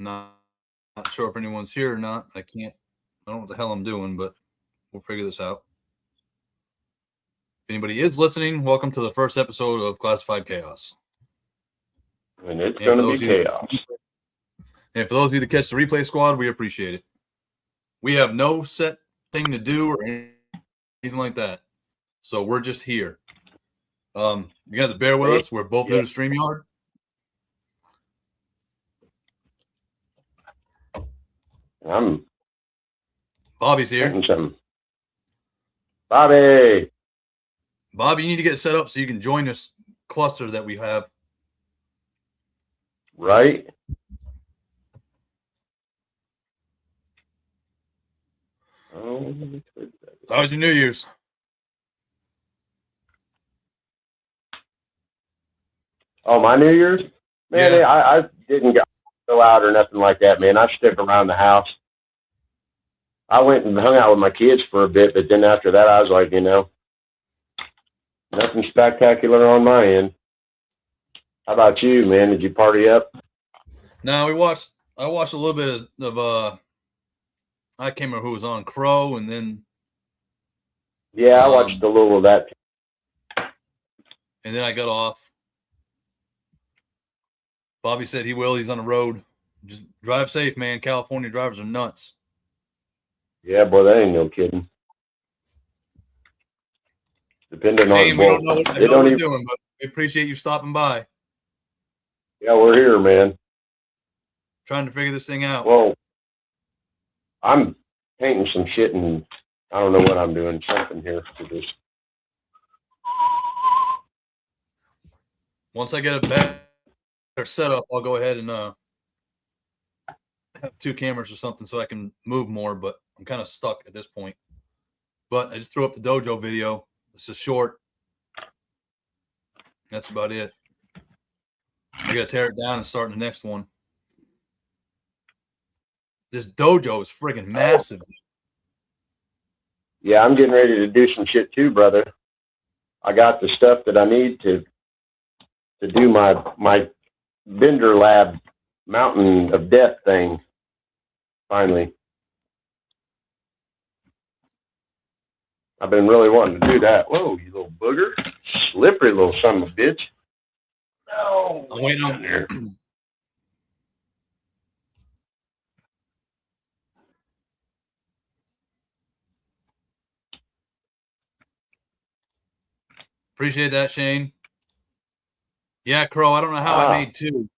Not sure if anyone's here or not. I don't know what the hell I'm doing, but we'll figure this out. If anybody is listening, welcome to the first episode of Classified Chaos. And it's going to be chaos. And for those of you that catch the replay squad, we appreciate it. We have no set thing to do or anything like that. So we're just here. You guys have to bear with us. We're both new to StreamYard. Bobby's here. Bobby, you need to get set up so you can join this cluster that we have. Right. How was your New Year's? Oh, my New Year's? Man, yeah. I didn't go out or nothing like that, man. I stuck around the house. I went and hung out with my kids for a bit, but then after that, I was like, nothing spectacular on my end. How about you, man? Did you party up? No, I watched a little bit of I can't remember who was on, Crow, and then I watched a little of that. And then I got off. Bobby said he will. He's on the road. Just drive safe, man. California drivers are nuts. Yeah, boy, that ain't no kidding. Depending on we don't know what the hell we're doing, but we appreciate you stopping by. Yeah, we're here, man. Trying to figure this thing out. Well, I'm painting some shit, and I don't know what I'm doing. Something here to this. Once I get a better setup, I'll go ahead and have 2 cameras or something so I can move more, but I'm kind of stuck at this point. But I just threw up the dojo video. It's a short. That's about it. I got to tear it down and start the next one. This dojo is friggin' massive. Yeah, I'm getting ready to do some shit too, brother. I got the stuff that I need to do my Bender Lab Mountain of Death thing. Finally. I've been really wanting to do that. Whoa, you little booger. Slippery little son of a bitch. No. I'm waiting on there. Appreciate that, Shane. Yeah, Crow, I don't know how I made 2.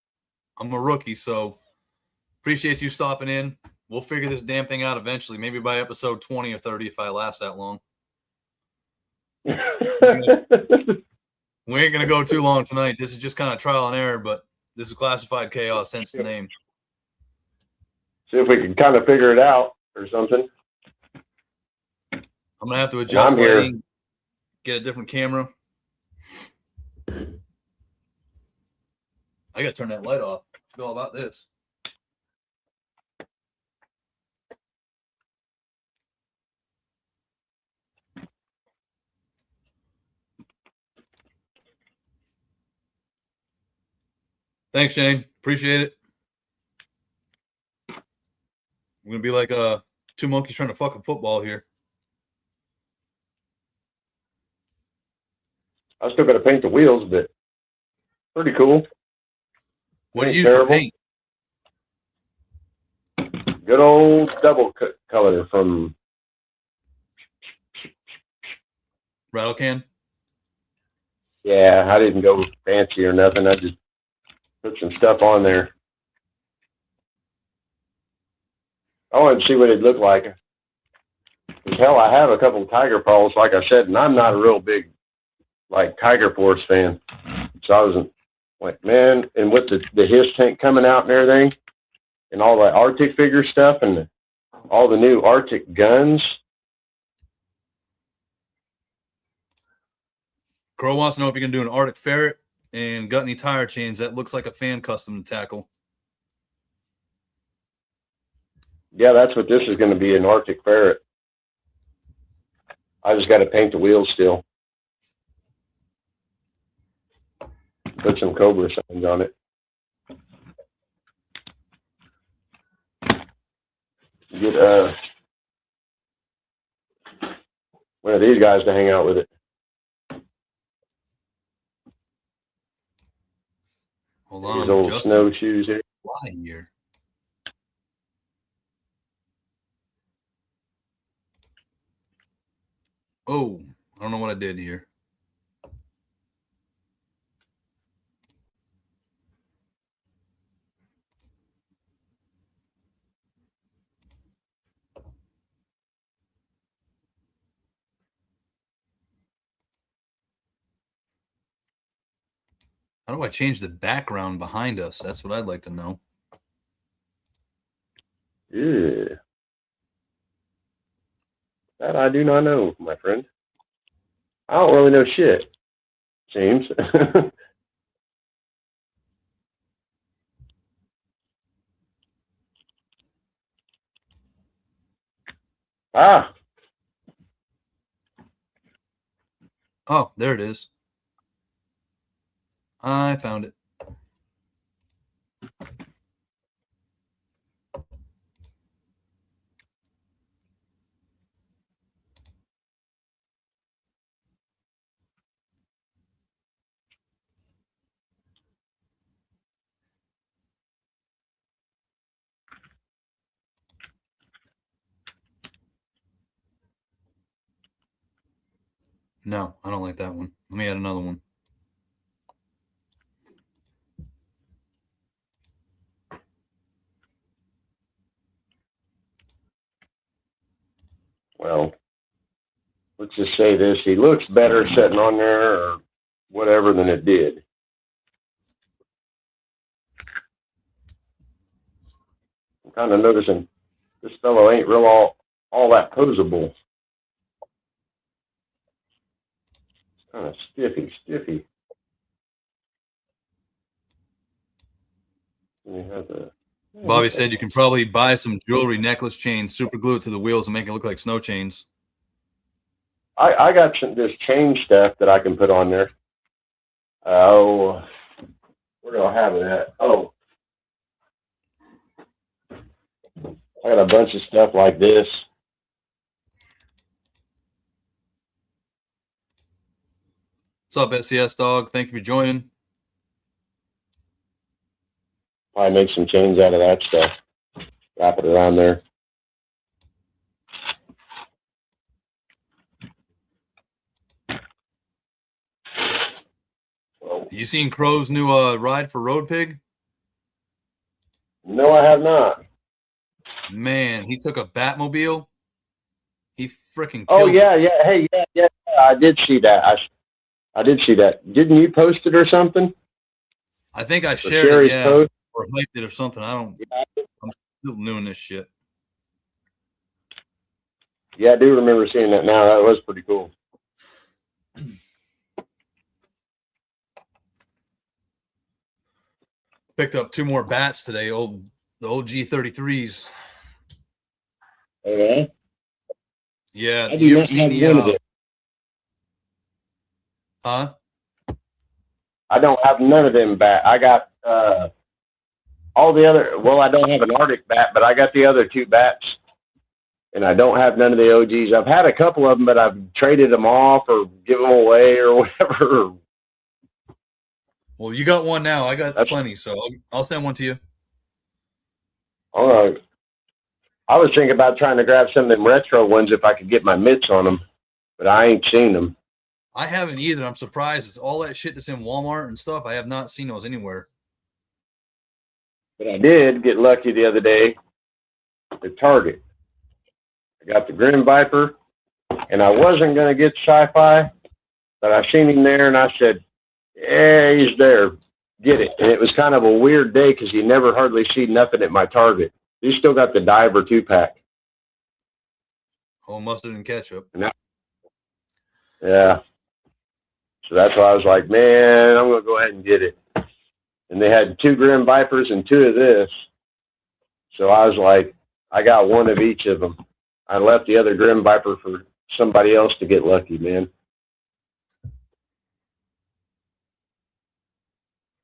I'm a rookie, so appreciate you stopping in. We'll figure this damn thing out eventually, maybe by episode 20 or 30 if I last that long. We ain't going to go too long tonight. This is just kind of trial and error, but this is Classified Chaos, hence the name. See if we can kind of figure it out or something. I'm going to have to adjust lighting, get a different camera. I got to turn that light off. It's all about this. Thanks, Shane. Appreciate it. We're going to be like 2 monkeys trying to fuck a football here. I still got to paint the wheels, but pretty cool. What do you use for paint? Good old double color from Rattle Can? Yeah, I didn't go fancy or nothing. I just put some stuff on there. I wanted to see what it looked like. Hell, I have a couple of tiger paws, like I said, and I'm not a real big Tiger Force fan. So I was like, man, and with the HISS tank coming out and everything, and all the Arctic figure stuff and all the new Arctic guns. Crow wants to know if you can do an Arctic ferret and got any tire chains. That looks like a fan custom tackle. Yeah, that's what this is going to be, an Arctic ferret. I just got to paint the wheels still. Put some Cobra signs on it. get one of these guys to hang out with it. Hold on, these old Justin. snowshoes here. Why here? Oh, I don't know what I did here. How do I change the background behind us? That's what I'd like to know. Yeah. That I do not know, my friend. I don't really know shit, seems. Ah. Oh, there it is. I found it. No, I don't like that one. Let me add another one. Well, let's just say this. He looks better sitting on there or whatever than it did. I'm kind of noticing this fellow ain't real all that posable. It's kind of stiffy. Bobby said you can probably buy some jewelry necklace chains, super glue it to the wheels, and make it look like snow chains. I got this chain stuff that I can put on there. Oh, where do I have it at? Oh, I got a bunch of stuff like this. What's up, SES Dog? Thank you for joining. Probably make some chains out of that stuff. Wrap it around there. You seen Crow's new ride for Road Pig? No, I have not. Man, he took a Batmobile. He freaking killed Oh yeah, it. yeah. Hey, yeah. I did see that. I did see that. Didn't you post it or something? I think I shared it, yeah, post? or hyped it or something. I'm still new in this shit. Yeah, I do remember seeing that now. That was pretty cool. Picked up 2 more bats today, the old G33s. Oh, yeah? Yeah, I do not have one of them. Huh? I don't have none of them bat. I got all the other. Well, I don't have an Arctic bat, but I got the other 2 bats, and I don't have none of the OGs. I've had a couple of them, but I've traded them off or given them away or whatever. Well, you got one now. I got plenty, so I'll send one to you. All right. I was thinking about trying to grab some of them retro ones if I could get my mitts on them, but I ain't seen them. I haven't either. I'm surprised. It's all that shit that's in Walmart and stuff. I have not seen those anywhere. But I did get lucky the other day at Target. I got the Grim Viper, and I wasn't going to get Sci-Fi, but I seen him there, and I said, yeah, he's there. Get it. And it was kind of a weird day because you never hardly see nothing at my Target. You still got the Diver 2-pack. Oh, mustard and ketchup. Yeah. So that's why I was like, man, I'm going to go ahead and get it. And they had 2 Grim Vipers and 2 of this. So I was like, I got one of each of them. I left the other Grim Viper for somebody else to get lucky, man.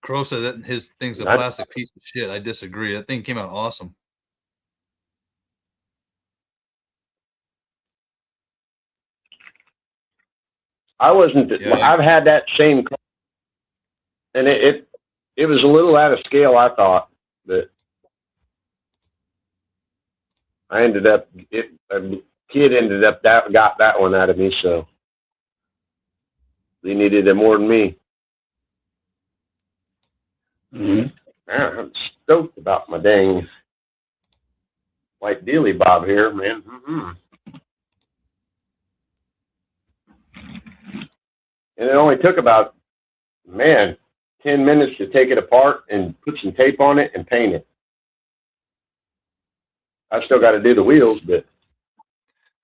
Crow said that his thing's a plastic piece of shit. I disagree. That thing came out awesome. I wasn't. Yeah. I've had that same, and it was a little out of scale. I thought, but I ended up. A kid ended up got that one out of me, so he needed it more than me. Mm-hmm. Man, I'm stoked about my dang white dealy bob here, man. Mm-hmm. And it only took about, 10 minutes to take it apart and put some tape on it and paint it. I still got to do the wheels, but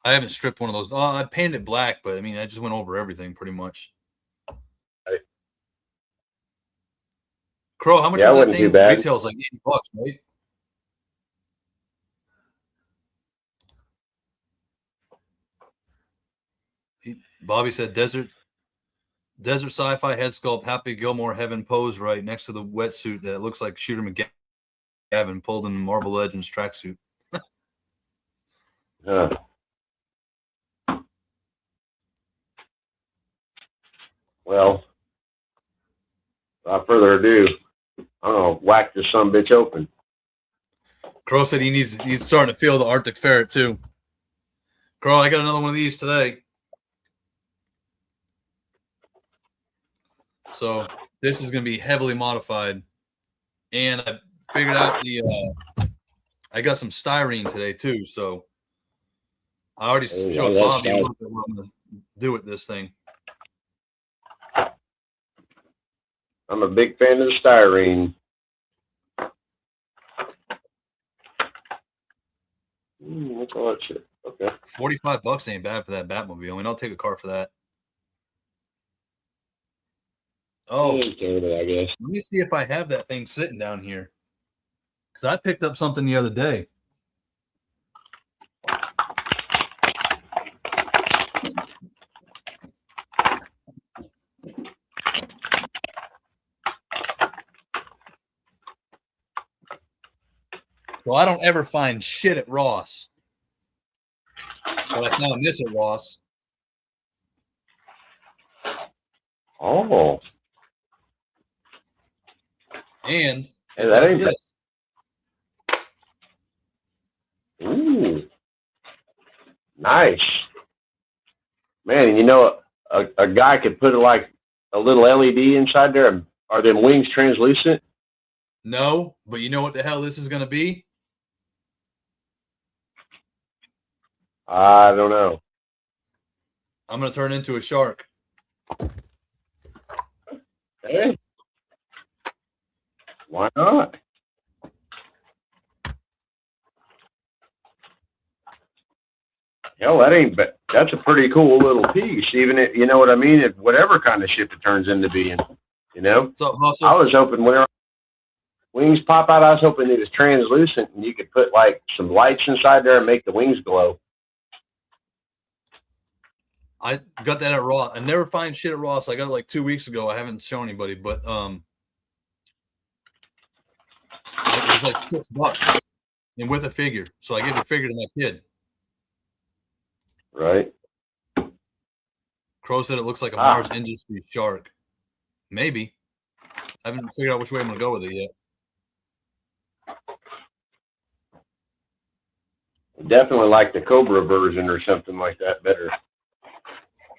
I haven't stripped one of those. I painted it black, but I mean, I just went over everything pretty much. Right. Crow, how much Yeah, was it that wasn't thing? too bad. Retails like $80, right? Bobby said desert sci-fi head sculpt, Happy Gilmore heaven pose right next to the wetsuit that looks like Shooter McGavin pulled in Marvel Legends tracksuit. Well, without further ado, I'm gonna whack this son bitch open. Crow said he's starting to feel the Arctic ferret too. Crow, I got another one of these today. So this is going to be heavily modified, and I figured out I got some styrene today too. So I already showed Bobby a little bit what I'm going to do with this thing. I'm a big fan of the styrene. What's all that shit? Okay. $45 ain't bad for that Batmobile. I mean, I'll take a car for that. Oh, I guess. let me see if I have that thing sitting down here. Because I picked up something the other day. Well, I don't ever find shit at Ross. But I found this at Ross. Oh. And Hey, that ain't this. Ooh. Nice. Man, you know, a guy could put like a little LED inside there. Are them wings translucent? No, but you know what the hell this is going to be? I don't know. I'm going to turn into a shark. Hey. Why not? Hell, that's a pretty cool little piece. Even if, you know what I mean? If whatever kind of ship it turns into being, you know? What's up, Hustle? I was hoping whenever wings pop out, I was hoping it was translucent and you could put like some lights inside there and make the wings glow. I got that at Ross. I never find shit at Ross. I got it like 2 weeks ago. I haven't shown anybody, but it was like $6 and with a figure. So I gave the figure to my kid. Right. Crow said it looks like a Mars Industries shark. Maybe. I haven't figured out which way I'm going to go with it yet. Definitely like the Cobra version or something like that better.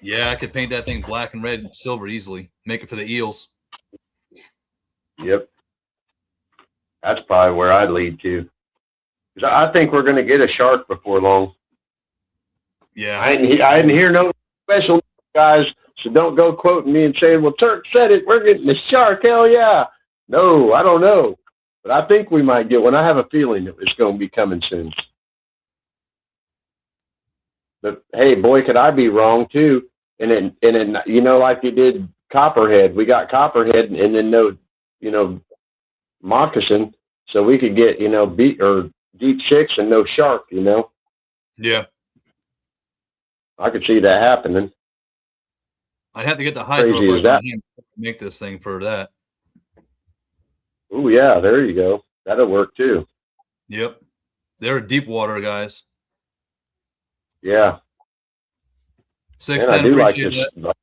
Yeah, I could paint that thing black and red and silver easily. Make it for the eels. Yep. That's probably where I'd lead to. I think we're going to get a shark before long. Yeah. I didn't hear no special guys, so don't go quoting me and saying, well, Turk said it, we're getting the shark, hell yeah. No, I don't know. But I think we might get one. I have a feeling that it's going to be coming soon. But, hey, boy, could I be wrong, too. And then you know, like you did Copperhead. We got Copperhead and then no, you know, moccasin, so we could get, you know, deep six and no shark, you know. Yeah. I could see that happening. I'd have to get the hydro to make this thing for that. Oh, yeah, there you go. That'll work, too. Yep. They're deep water guys. Yeah. 610, appreciate that.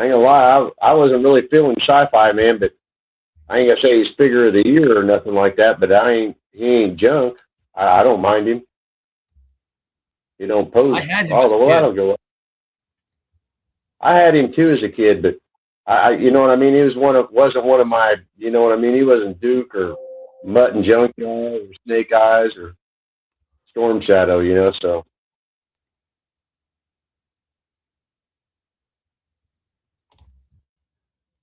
I ain't gonna lie, I wasn't really feeling sci-fi, man, but I ain't gonna say he's figure of the year or nothing like that, but he ain't junk. I don't mind him. He don't pose. I had him Oh, as a well, kid. that'll go up. I had him too as a kid, but you know what I mean? He wasn't one of my, you know what I mean? He wasn't Duke or Mutt and Junkyard or Snake Eyes or Storm Shadow, you know, so.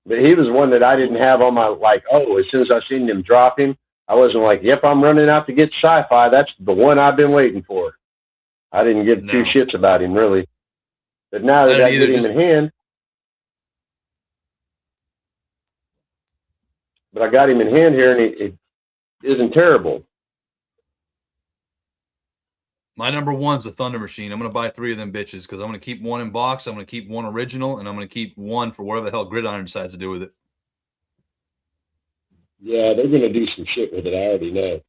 But he was one that I didn't have on my, like, oh, as soon as I seen him drop him, I wasn't like, yep, I'm running out to get sci-fi. That's the one I've been waiting for. I didn't give two shits about him, really. But now that I get him in hand, but I got him in hand here, and it isn't terrible. My number one's the Thunder Machine. I'm going to buy 3 of them bitches because I'm going to keep one in box, I'm going to keep one original, and I'm going to keep one for whatever the hell Gridiron decides to do with it. Yeah, they're going to do some shit with it. I already know.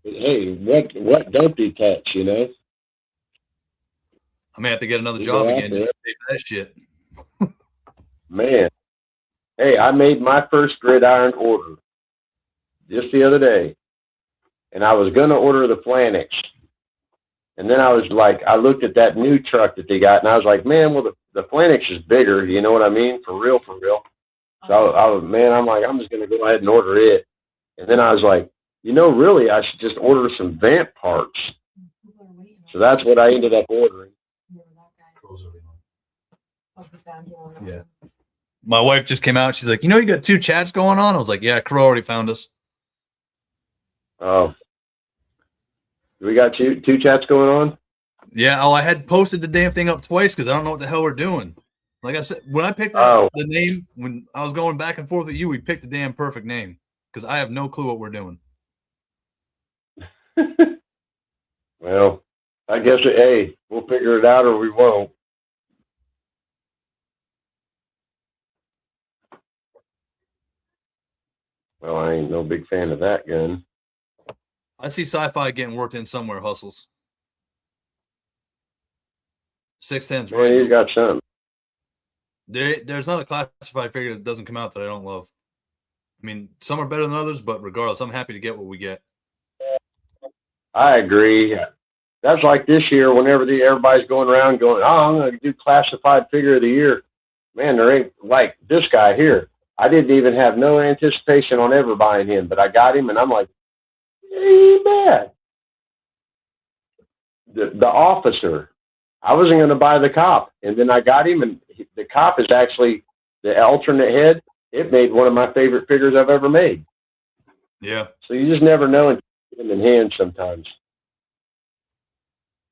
But hey, what don't they touch, you know? I may have to get another job again just to pay for that shit. Man. Hey, I made my first Gridiron order just the other day. And I was going to order the Flanix. And then I was like, I looked at that new truck that they got, and I was like, man, well, the Flanix is bigger. You know what I mean? For real, for real. So I'm like, I'm just going to go ahead and order it. And then I was like, you know, really, I should just order some vamp parts. So that's what I ended up ordering. Yeah. My wife just came out. She's like, you know, you got 2 chats going on? I was like, yeah, Crow already found us. Oh. We got two chats going on? Yeah. Oh, I had posted the damn thing up twice because I don't know what the hell we're doing. Like I said, when I picked out the name, when I was going back and forth with you, we picked a damn perfect name because I have no clue what we're doing. Well, I guess, hey, we'll figure it out or we won't. Well, I ain't no big fan of that gun. I see sci-fi getting worked in somewhere, Hustles. 610's right. He's got something. There's not a classified figure that doesn't come out that I don't love. I mean, some are better than others, but regardless, I'm happy to get what we get. I agree. That's like this year whenever everybody's going around going, oh, I'm going to do classified figure of the year. Man, there ain't like this guy here. I didn't even have no anticipation on ever buying him, but I got him, and I'm like, he ain't bad. The officer. I wasn't going to buy the cop, and then I got him, and the cop is actually the alternate head. It made one of my favorite figures I've ever made. Yeah. So you just never know until you get them in hand sometimes.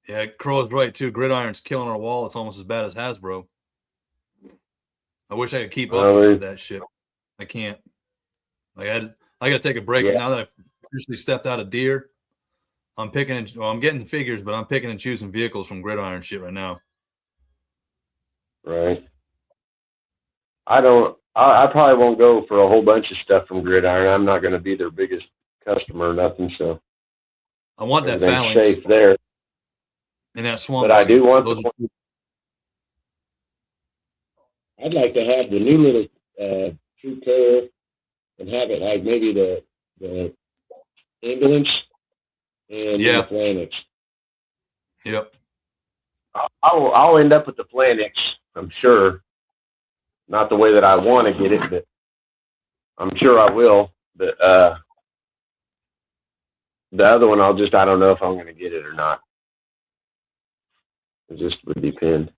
Yeah, Crow's right, too. Gridiron's killing our wall. It's almost as bad as Hasbro. I wish I could keep up with that shit. I can't. Like I got to take a break. Now that I've officially stepped out of deer, I'm getting figures, but I'm picking and choosing vehicles from Gridiron shit right now. Right. I probably won't go for a whole bunch of stuff from Gridiron. I'm not going to be their biggest customer or nothing, so I want that phalanx safe there. And that swamp. But I do want I'd like to have the new little True Care and have it like maybe the ambulance and the Flanix. Yep. I'll end up with the Flanix, I'm sure. Not the way that I want to get it, but I'm sure I will. But the other one, I don't know if I'm going to get it or not. It just would depend.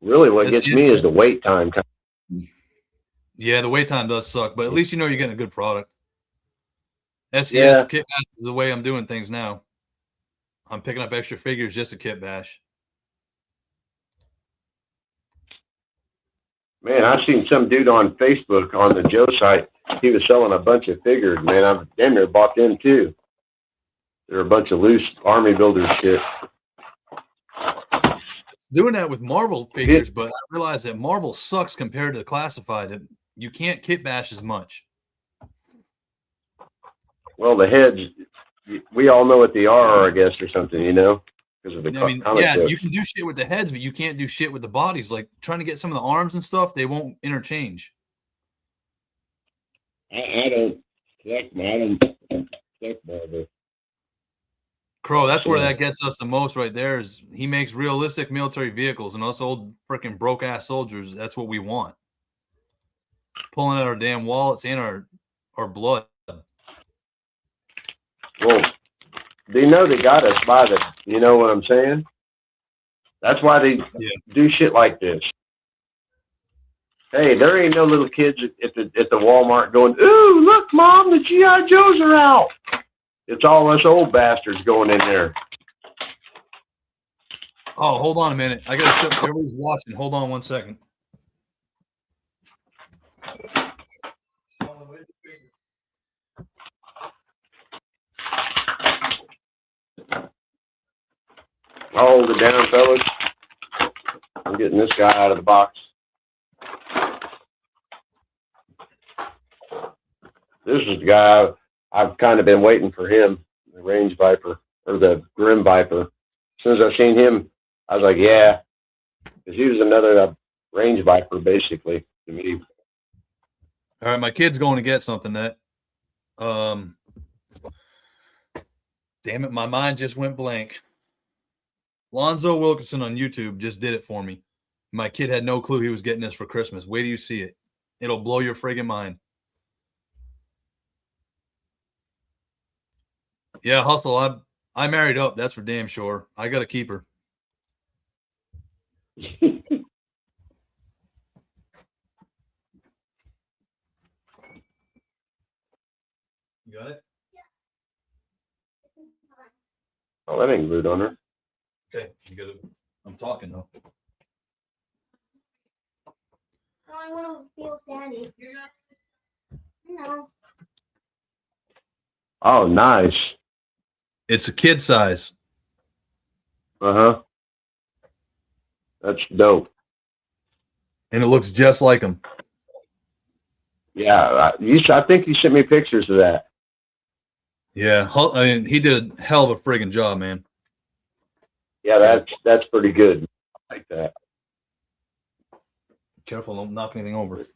Really, what gets me is the wait time. Yeah, the wait time does suck, but at least you know you're getting a good product. SCS kit bash is the way I'm doing things now. I'm picking up extra figures just to kit bash. Man, I've seen some dude on Facebook on the Joe site. He was selling a bunch of figures. Man, I've damn near bought them too. They're a bunch of loose army builders shit. Doing that with Marvel figures, but I realize that Marvel sucks compared to the classified. You can't kit bash as much. Well, the heads, we all know what they are, I guess, or something, you know? because of the I comic yeah, books. you can do shit with the heads, but you can't do shit with the bodies. Like trying to get some of the arms and stuff, they won't interchange. I don't collect Marvel. Crow, that's where that gets us the most right there is he makes realistic military vehicles, and us old freaking broke ass soldiers, that's what we want. Pulling out our damn wallets and our blood. Well, they know they got us by the, you know what I'm saying? That's why they do shit like this. Hey, there ain't no little kids at the Walmart going, "Ooh, look, Mom, the GI Joes are out." It's all us old bastards going in there. Oh, hold on a minute. I gotta show everybody's watching. Hold on 1 second. I'll hold it down, fellas. I'm getting this guy out of the box. This is the guy I've kind of been waiting for him, the Range Viper, or the Grim Viper. As soon as I seen him, I was like, yeah. Because he was another Range Viper, basically, to me. All right, my kid's going to get something that damn it, my mind just went blank. Lonzo Wilkinson on YouTube just did it for me. My kid had no clue he was getting this for Christmas. Wait till you see it. It'll blow your friggin' mind. Yeah, Hustle, I married up. That's for damn sure. I got to keep her. You got it? Oh, that ain't glued on her. Okay, you got it. I'm talking though. I want to feel Daddy. No. Oh, nice. It's a kid size. Uh-huh. That's dope. And it looks just like him. Yeah, I think you sent me pictures of that. Yeah, I mean, he did a hell of a friggin' job, man. Yeah, that's pretty good. I like that. Careful, don't knock anything over.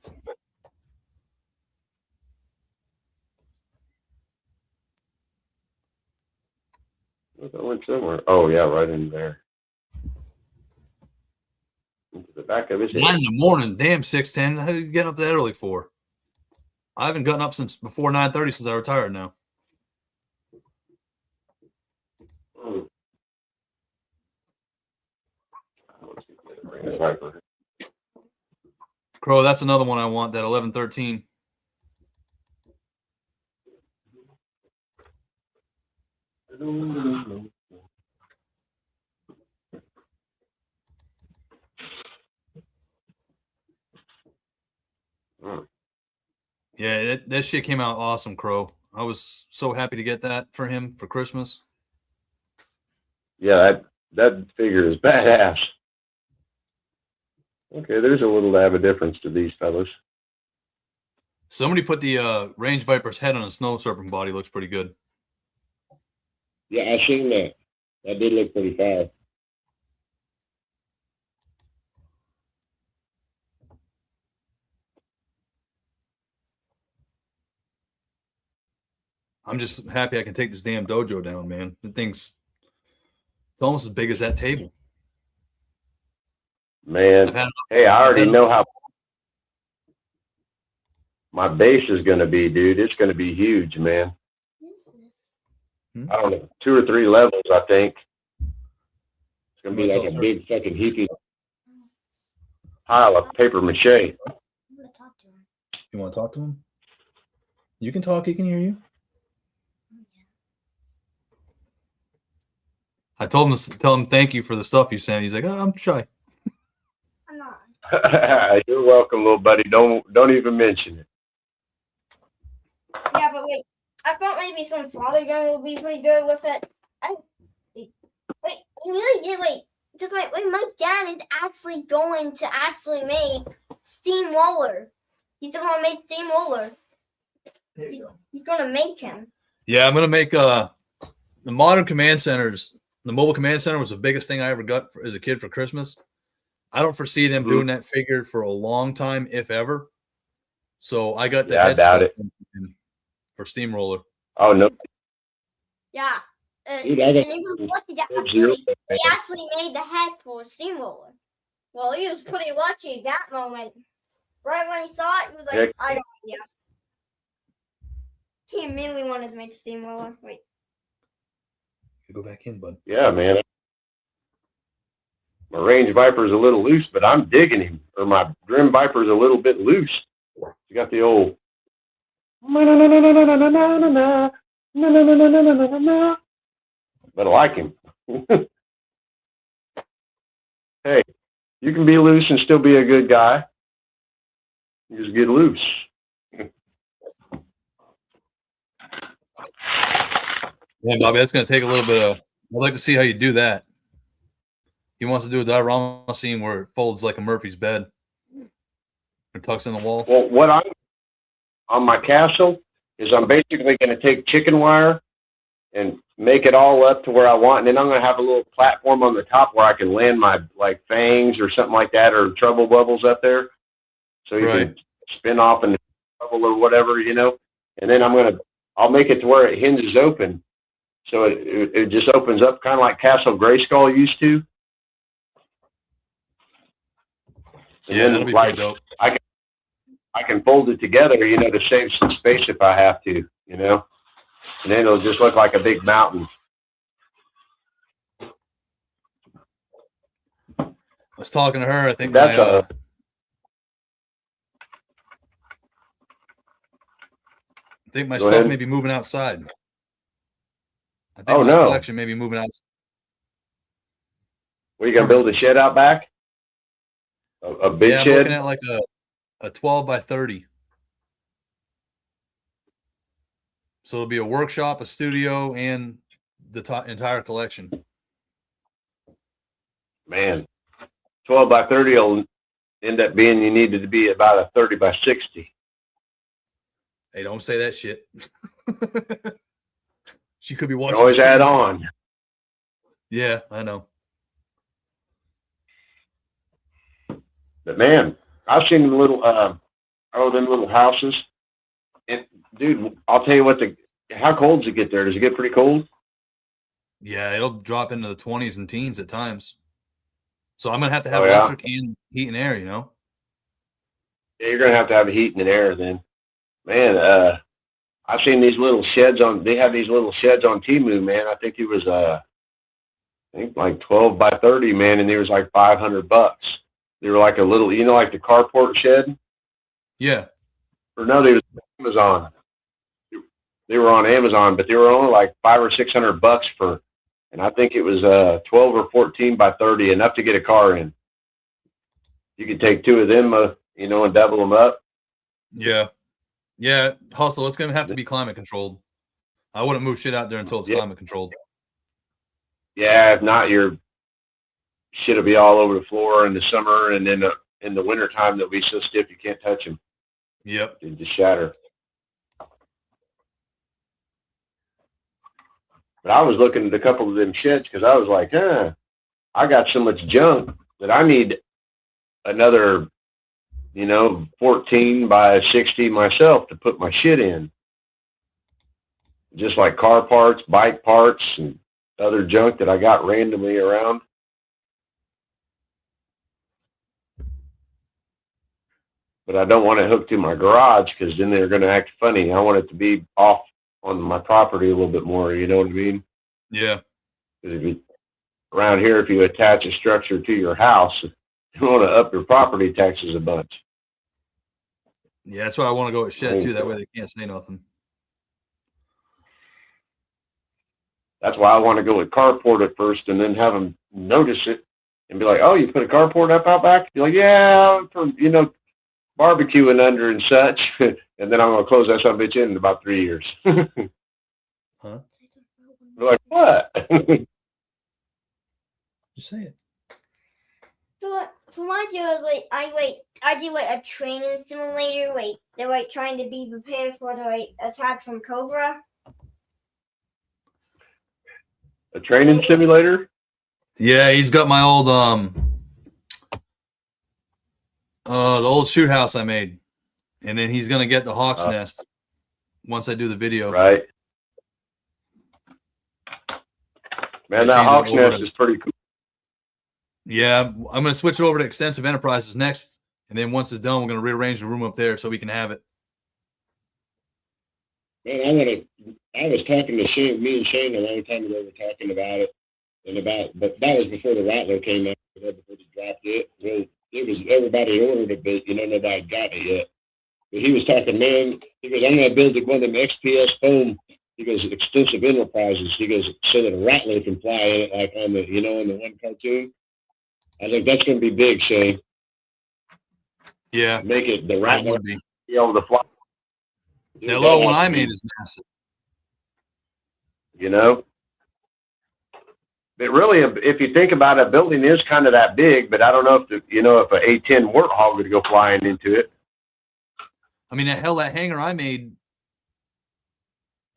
I went somewhere. Oh, yeah, right in there. Into the back of his 9 head. in the morning. Damn, 6:10. How are you getting up that early for? I haven't gotten up since before 9:30 since I retired now. Crow, that's another one I want, that 1113. Yeah, that shit came out awesome, Crow. I was so happy to get that for him for Christmas. Yeah, that figure is badass. Okay, there's a little to have a difference to these fellas. Somebody put the Range Viper's head on a snow serpent body. Looks pretty good. Yeah, I seen that. That did look pretty fast. I'm just happy I can take this damn dojo down, man. The thing's it's almost as big as that table. Man, hey, I already know how my base is going to be, dude. It's going to be huge, man. I don't know, 2 or 3 levels, I think. It's going to be like a big fucking heapy pile of paper mache. I'm gonna talk to him. You want to talk to him? You can talk. He can hear you. I told him to tell him thank you for the stuff you sent. He's like, oh, I'm shy. I'm not. You're welcome, little buddy. Don't even mention it. Yeah, but wait. I thought maybe some solder gun would be pretty good with it. Wait, you really did wait. Because my dad is actually going to actually make steam roller. He's the one who made steam roller. There you go. He's gonna make him. Yeah, I'm gonna make the modern command centers. The mobile command center was the biggest thing I ever got as a kid for Christmas. I don't foresee them doing that figure for a long time, if ever. So I got the I head doubt it. for Steamroller. Oh no. Yeah. Dude, And he was lucky to Sub-Zero. he actually made the head for a steamroller. Well, he was pretty lucky at that moment. Right when he saw it, he was like, Heck. I don't, yeah. He immediately wanted to make a steamroller. Wait. You go back in, bud. Yeah, man. My Range Viper's a little loose, but I'm digging him. Or my Grim Viper's a little bit loose. You got the old. But I like him. Hey, you can be loose and still be a good guy. You just get loose. Yeah, Bobby, that's going to take a little bit of. I'd like to see how you do that. He wants to do a diorama scene where it folds like a Murphy's bed. It tucks in the wall. Well, what I'm on my castle is I'm basically going to take chicken wire and make it all up to where I want, and then I'm going to have a little platform on the top where I can land my like fangs or something like that, or trouble bubbles up there, so you can spin off and trouble or whatever, you know. And then I'll make it to where it hinges open, so it just opens up kind of like Castle Grayskull used to. And Yeah, that'll be pretty dope. I can fold it together, you know, to save some space if I have to, you know. And then it'll just look like a big mountain. I was talking to her. I think That's I think my stuff may be moving outside. I think my collection may be moving outside. What, you gonna build a shed out back? A big shed? I'm looking at like a 12 by 30. So it'll be a workshop, a studio, and the entire collection. Man, 12 by 30 will end up being, you needed to be about a 30 by 60. Hey, don't say that shit. She could be watching. Always add on. Yeah, I know. But man, I've seen the little, them little houses. And dude, I'll tell you what, how cold does it get there? Does it get pretty cold? Yeah, it'll drop into the 20s and teens at times. So I'm gonna have to have electric and heat and air, you know. Yeah, you're gonna have to have heat and air then. Man, I've seen these little sheds they have these little sheds on Temu, man. I think it was like 12 by 30, man, and it was like $500. They were like a little, you know, like the carport shed. Yeah. Or no, they were Amazon. They were on Amazon, but they were only like $500 or $600 for, and I think it was 12 or 14 by 30, enough to get a car in. You could take two of them, you know, and double them up. Yeah. Yeah, Hustle, it's going to have to be climate controlled. I wouldn't move shit out there until it's climate controlled. Yeah, if not, your shit will be all over the floor in the summer, and then in the wintertime, they'll be so stiff you can't touch them. Yep. They just shatter. But I was looking at a couple of them sheds because I was like, I got so much junk that I need another, you know, 14 by 60 myself to put my shit in. Just like car parts, bike parts, and other junk that I got randomly around. But I don't want it hooked to my garage because then they're going to act funny. I want it to be off on my property a little bit more. You know what I mean? Yeah. Around here, if you attach a structure to your house, you want to up your property taxes a bunch. Yeah, that's why I want to go with shed too. That way they can't say nothing. That's why I want to go with carport at first and then have them notice it and be like, oh, you put a carport up out back? You're like, yeah, for, you know, barbecuing under and such. And then I'm going to close that son of a bitch in about 3 years. Huh? They're like, what? Just say it. So for my deal, I did like a training simulator. They're like trying to be prepared for the attack from Cobra. A training simulator? Yeah, he's got my old the old shoot house I made, and then he's gonna get the Hawk's Nest once I do the video. Right. Man, that Hawk's Nest is pretty cool. Yeah, I'm gonna switch it over to Extensive Enterprises next, and then once it's done, we're gonna rearrange the room up there so we can have it. Man, I was talking to Shane, me and Shane a long time ago. We were talking about it, but that was before the Rattler came out. Before they dropped it. Well, it was everybody ordered it, but nobody got it yet. But he was talking, man. He goes, I'm gonna build one of them XPS foam. He goes, Extensive Enterprises. He goes, so that a Rattler can fly in it, like on the on the one cartoon. I think that's gonna be big, Shane. Yeah, make it the Rattler be able to fly. The little one I made is massive. But really, if you think about it, a building is kind of that big. But I don't know if if an A-10 Warthog would go flying into it. I mean, hell, that hangar I made,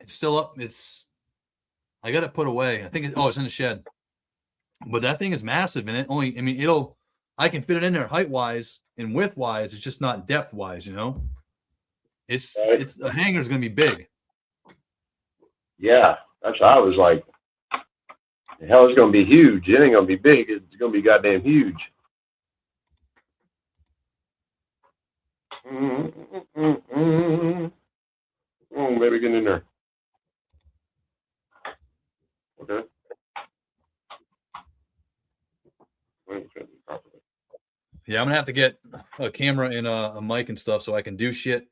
it's still up. I got it put away. I think it's in the shed. But that thing is massive, and I can fit it in there height wise and width wise. It's just not depth wise, It's the hangar is going to be big. Yeah, that's how I was like. The hell, it's going to be huge. It ain't going to be big. It's going to be goddamn huge. Oh, baby, get in there. Okay. Yeah, I'm gonna have to get a camera and a mic and stuff so I can do shit,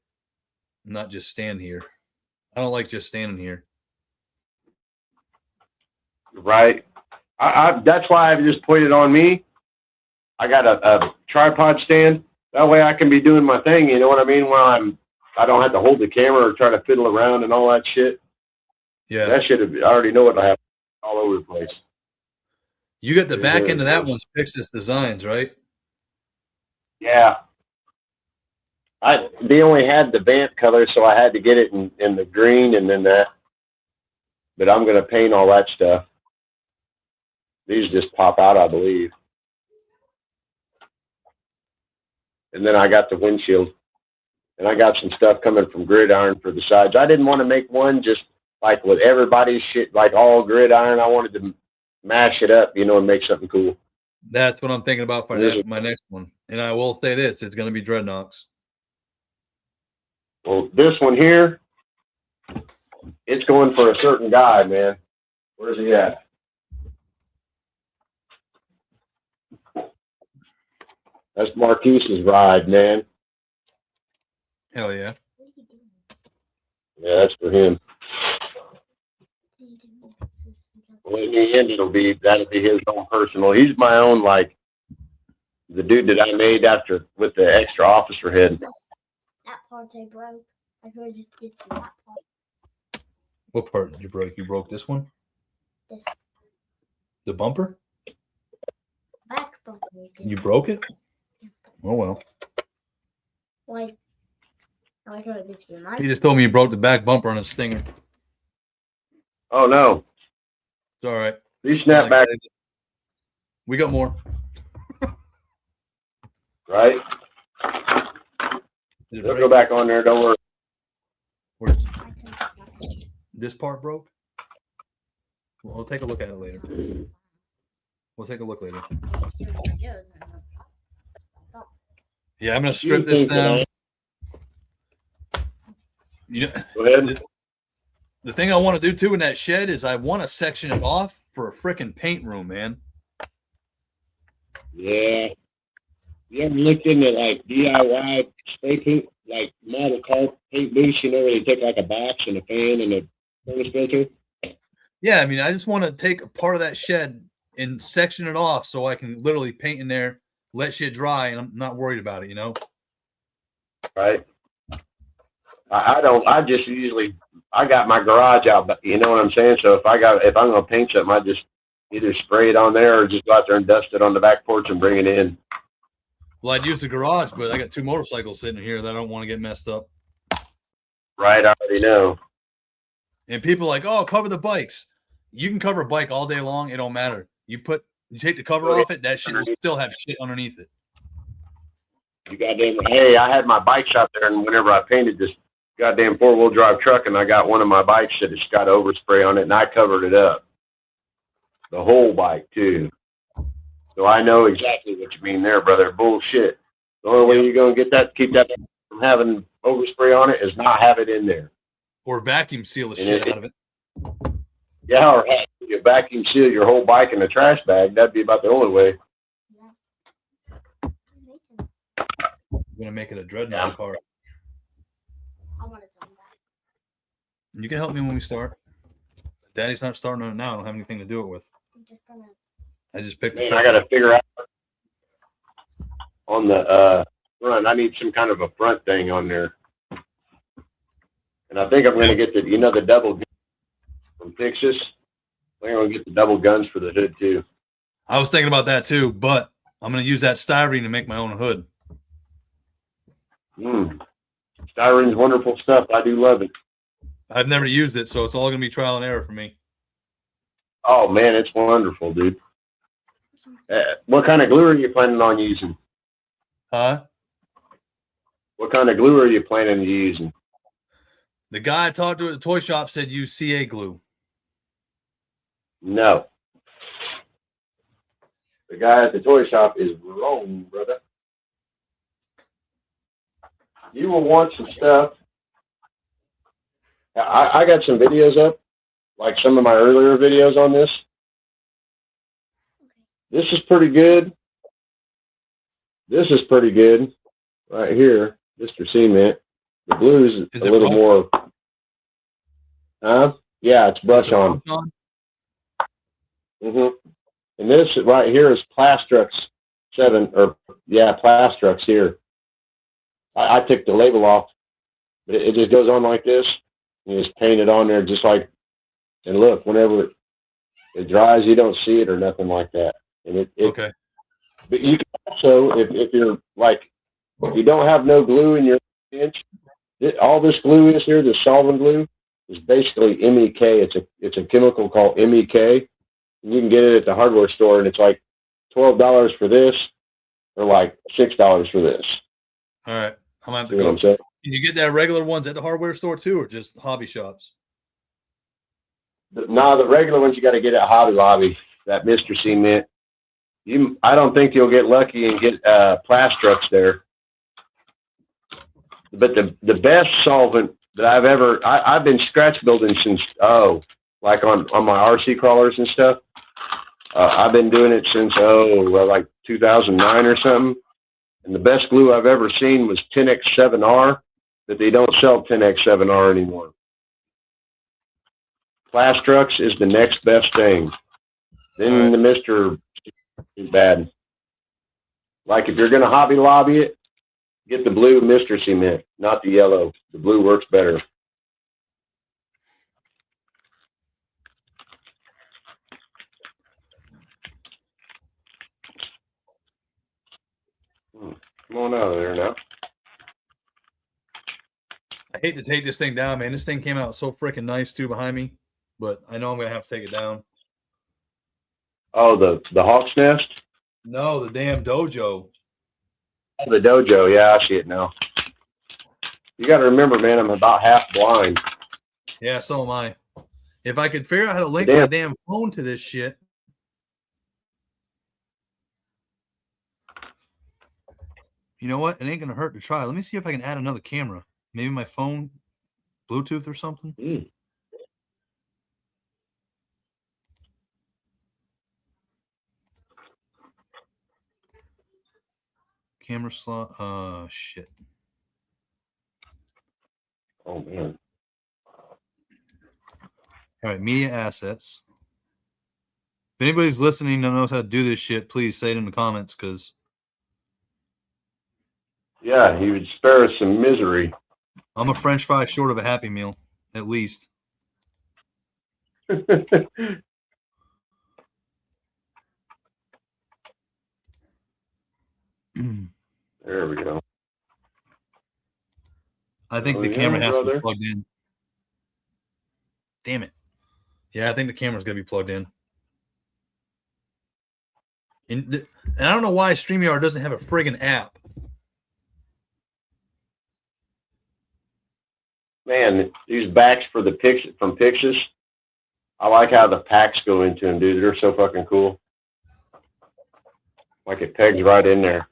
not just stand here. I don't like just standing here. Right. That's why I just put it on me. I got a tripod stand. That way I can be doing my thing. You know what I mean? While I don't have to hold the camera or try to fiddle around and all that shit. Yeah. That shit, I already know what I have all over the place. You got the back end of that one's Pixis Designs, right? Yeah. They only had the Vant color, so I had to get it in the green and then that. But I'm going to paint all that stuff. These just pop out, I believe. And then I got the windshield. And I got some stuff coming from Gridiron for the sides. I didn't want to make one just like with everybody's shit, like all Gridiron. I wanted to mash it up, and make something cool. That's what I'm thinking about for my next one. And I will say this, it's going to be Dreadnoks. Well, this one here, it's going for a certain guy, man. Where's he at? That's Marquise's ride, man. Hell yeah. Yeah, that's for him. Well, in the end, that'll be his own personal. He's my own, like the dude that I made with the extra officer head. That part I broke. I heard you get to that part. What part did you break? You broke this one? This. The bumper? Back bumper. You broke it? Oh well. Why? I heard it to your He just told me you broke the back bumper on a Stinger. Oh no. It's all right. These snap back. We got more. Right? They'll go back on there, don't worry. This part broke? Well, we'll take a look at it later. We'll take a look later. Yeah, I'm going to strip this down. Go ahead. The thing I want to do, too, in that shed is I want to section it off for a freaking paint room, man. Yeah. You ever looked into, like, DIY spray paint, like model car paint booths, where they take, like, a box and a fan and a furnace filter? Yeah, I mean, I just want to take a part of that shed and section it off so I can literally paint in there, let shit dry, and I'm not worried about it, Right. I just usually, I got my garage out, but you know what I'm saying? So if I'm going to paint something, I just either spray it on there or just go out there and dust it on the back porch and bring it in. Well, I'd use the garage, but I got 2 motorcycles sitting here that I don't want to get messed up. Right, I already know. And people are like, oh, cover the bikes. you can cover a bike all day long. It don't matter. You take the cover off it, that shit will still have shit underneath it. You goddamn. Hey, I had my bike shop there, and whenever I painted this goddamn 4-wheel drive truck, and I got one of my bikes that has got overspray on it, and I covered it up. The whole bike too. So I know exactly what you mean there, brother. Bullshit. The only way you're gonna get that, keep that from having overspray on it, is not have it in there. Or vacuum seal the shit out of it. Yeah, or you vacuum seal your whole bike in a trash bag. That'd be about the only way. I'm gonna make it a dreadnought car. I want to tell that. You can help me when we start. Daddy's not starting on it now. I don't have anything to do it with. I'm just gonna. I just picked the Man, truck. I got to figure out on the front. I need some kind of a front thing on there. And I think I'm going to get the double gun from Fixus. I think I'm going to get the double guns for the hood too. I was thinking about that too, but I'm going to use that styrene to make my own hood. Styrene's wonderful stuff. I do love it. I've never used it, so it's all going to be trial and error for me. Oh, man, it's wonderful, dude. What kind of glue are you planning on using? Huh? What kind of glue are you planning on using? The guy I talked to at the toy shop said use CA glue. No. The guy at the toy shop is wrong, brother. You will want some stuff. I got some videos up, like some of my earlier videos on this. This is pretty good. This is pretty good right here, Mr. Cement. The blue is a little more. Yeah, it's brush on. And this right here is Plastrux 7, Plastrux here. I took the label off, but it just goes on like this. You just paint it on there just like, and look, whenever it dries, you don't see it or nothing like that. And okay. But you can also, if you're like, you don't have no glue in your inch, all this glue is here, the solvent glue, is basically MEK. It's a chemical called MEK. And you can get it at the hardware store, and it's like $12 for this, or like $6 for this. All right, I'm gonna have to go. Can you get that regular ones at the hardware store too, or just hobby shops? No, the regular ones you got to get at Hobby Lobby. That Mr. Cement. I don't think you'll get lucky and get Plastrux there. But the best solvent that I've been scratch building since like on my RC crawlers and stuff. I've been doing it since like 2009 or something. And the best glue I've ever seen was 10X7R, but they don't sell 10X7R anymore. Plastrux is the next best thing. Then the Mr. is bad. Like if you're going to Hobby Lobby it, get the blue Mr. Cement, not the yellow. The blue works better. Come on out of there now. I hate to take this thing down, man. This thing came out so freaking nice too behind me, but I know I'm gonna have to take it down. Oh, the Hawk's Nest? No, the damn dojo. Oh, the dojo. Yeah, I see it now. You got to remember, man, I'm about half blind. Yeah, so am I. If I could figure out how to link my damn phone to this shit. You know what? It ain't gonna hurt to try. Let me see if I can add another camera. Maybe my phone, Bluetooth or something. Camera slot. Shit. Oh man. All right, media assets. If anybody's listening that knows how to do this shit, please say it in the comments, because. Yeah, he would spare us some misery. I'm a French fry short of a Happy Meal, at least. There we go. I think the camera has to be plugged in. Damn it. Yeah, I think the camera's gonna be plugged in. And I don't know why StreamYard doesn't have a friggin' app. Man, these backs for the from Pixis, I like how the packs go into them, dude. They're so fucking cool. Like it pegs right in there.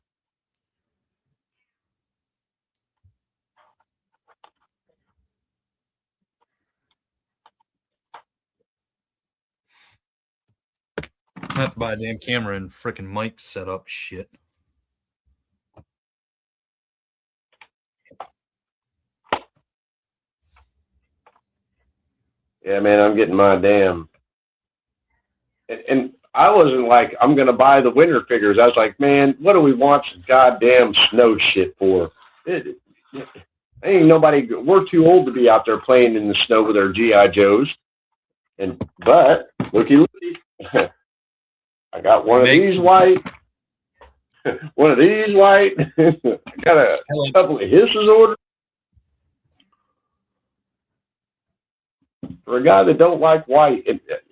I have to buy a damn camera and frickin' mic setup shit. Yeah, man, I'm getting my damn. And I wasn't like, I'm going to buy the winter figures. I was like, man, what do we want some goddamn snow shit for? Ain't nobody, we're too old to be out there playing in the snow with our G.I. Joes. But, looky. I got one of these white. One of these white. I got a couple of hisses ordered. For a guy that don't like white,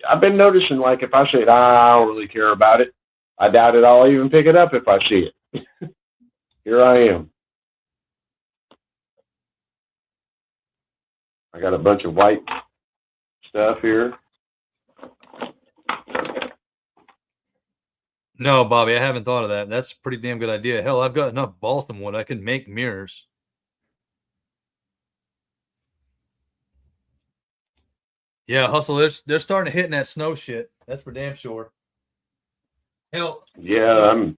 I've been noticing, like, if I say, I don't really care about it, I doubt it I'll even pick it up if I see it. Here I am. I got a bunch of white stuff here. No, Bobby, I haven't thought of that. That's a pretty damn good idea. Hell, I've got enough balsam wood. I can make mirrors. Yeah, Hustle, they're starting to hit in that snow shit. That's for damn sure. Hell, yeah,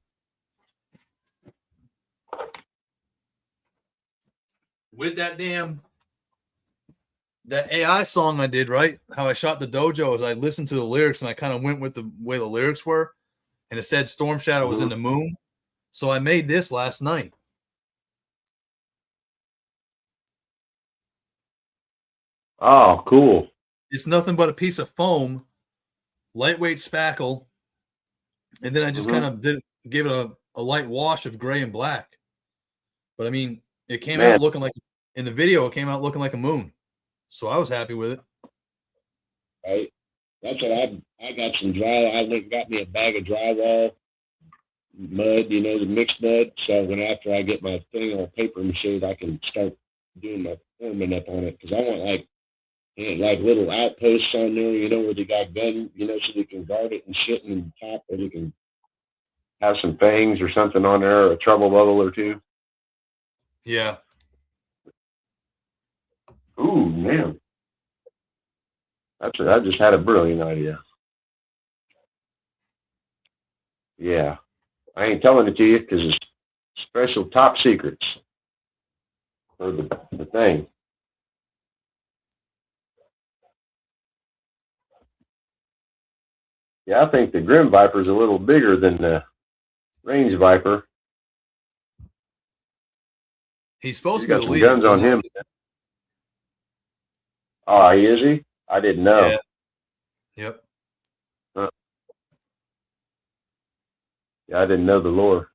with that AI song I did, right? How I shot the dojo is I listened to the lyrics and I kind of went with the way the lyrics were, and it said Storm Shadow was in the moon. So I made this last night. Oh, cool. It's nothing but a piece of foam, lightweight spackle, and then I just kind of gave it a light wash of gray and black. But I mean, it came out looking like, in the video, it came out looking like a moon. So I was happy with it. Right. That's what I got some dry. I went and got me a bag of drywall mud, the mixed mud. So when after I get my thing on paper machine, I can start doing my forming up on it, because I want like little outposts on there, where they got gun, so they can guard it and shit in the top, or they can have some fangs or something on there, or a trouble level or two. Yeah. Ooh, man. I just had a brilliant idea. Yeah. I ain't telling it to you because it's special top secrets for the thing. Yeah, I think the Grim Viper is a little bigger than the Range Viper. He's supposed to got be the some leader. guns on him. Oh, is he? I didn't know. Yeah. Yep. Yeah, I didn't know the lore.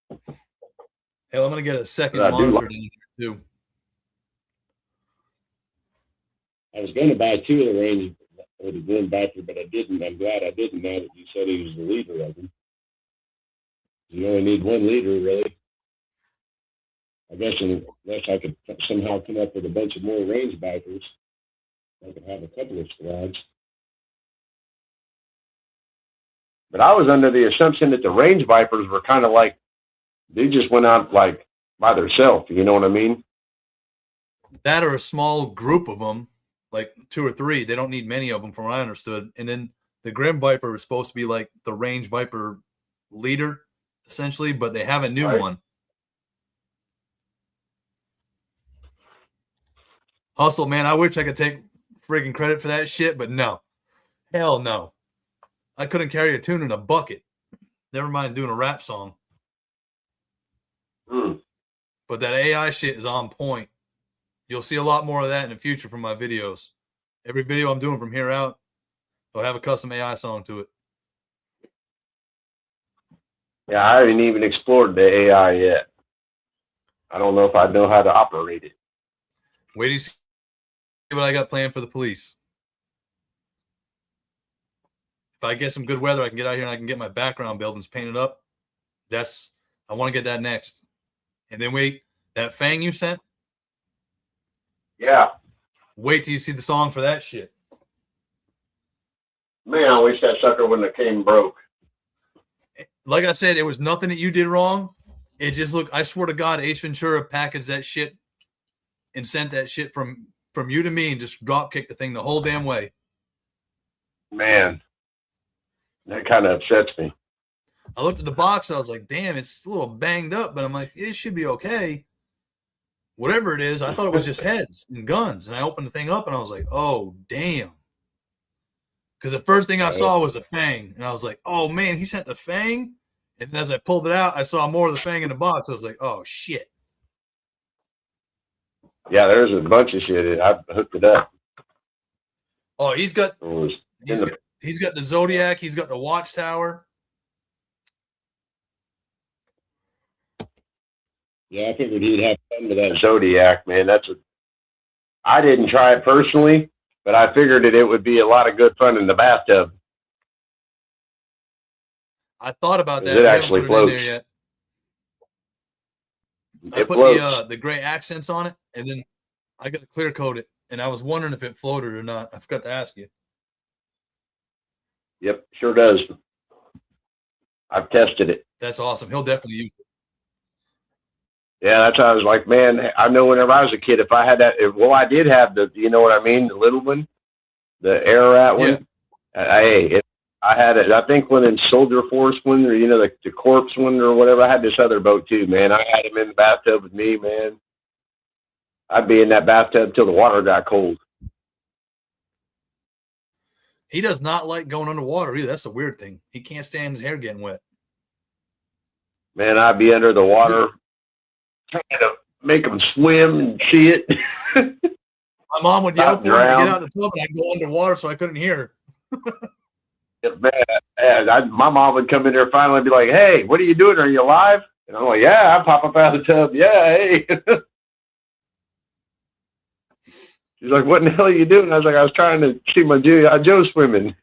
Hell, I'm gonna get a second monitor down here too. I was going to buy two of the Range or the Grim Viper, but I didn't. I'm glad I didn't. Now that you said he was the leader of them, you only need one leader, really. I guess unless I could somehow come up with a bunch of more Range Vipers, I could have a couple of squads. But I was under the assumption that the Range Vipers were kind of like, they just went out like by themselves. You know what I mean? That or a small group of them, like 2 or 3. They don't need many of them, from what I understood. And then the Grim Viper is supposed to be like the Range Viper leader, essentially, but they have a new one. Hustle, man, I wish I could take freaking credit for that shit, but no. Hell no. I couldn't carry a tune in a bucket. Never mind doing a rap song. But that AI shit is on point. You'll see a lot more of that in the future from my videos. Every video I'm doing from here out, I'll have a custom AI song to it. Yeah, I haven't even explored the AI yet. I don't know if I know how to operate it. Wait till you see what I got planned for the police. I get some good weather, I can get out here and I can get my background buildings painted up. I want to get that next. And then wait, that Fang you sent? Yeah. Wait till you see the song for that shit. Man, I wish that sucker wouldn't have came broke. Like I said, it was nothing that you did wrong. It just looked, I swear to God, Ace Ventura packaged that shit and sent that shit from you to me and just drop kicked the thing the whole damn way. Man, that kind of upsets me. I looked at the box. I was like, damn, it's a little banged up, but I'm like, it should be okay. Whatever it is, I thought it was just heads and guns. And I opened the thing up and I was like, oh, damn. Because the first thing I saw was a Fang. And I was like, oh, man, he sent the Fang? And then as I pulled it out, I saw more of the Fang in the box. I was like, oh, shit. Yeah, there's a bunch of shit. I hooked it up. Oh, he's got the Zodiac. He's got the Watchtower. Yeah, I figured he'd have fun with that. Zodiac, man. I didn't try it personally, but I figured it would be a lot of good fun in the bathtub. I thought about that. It actually floats. In there yet. I put floats. The gray accents on it, and then I got to clear coat it. And I was wondering if it floated or not. I forgot to ask you. Yep, sure does. I've tested it. That's awesome. He'll definitely use it. Yeah, that's how I was like, man, I know whenever I was a kid, if I had that, I did have you know what I mean? The little one, the Ararat one. Yeah. I had it, I think when in Soldier Force one, or, you know, the corpse one or whatever, I had this other boat too, man. I had him in the bathtub with me, man. I'd be in that bathtub till the water got cold. He does not like going underwater either. That's a weird thing. He can't stand his hair getting wet. Man, I'd be under the water trying to make him swim and see it. My mom would yell for me to get out of the tub, and I'd go underwater so I couldn't hear her. Man, my mom would come in there finally and be like, hey, what are you doing? Are you alive? And I'm like, yeah, I pop up out of the tub. Yeah, hey. She's like, what in the hell are you doing? I was like, I was trying to see my Joe swimming.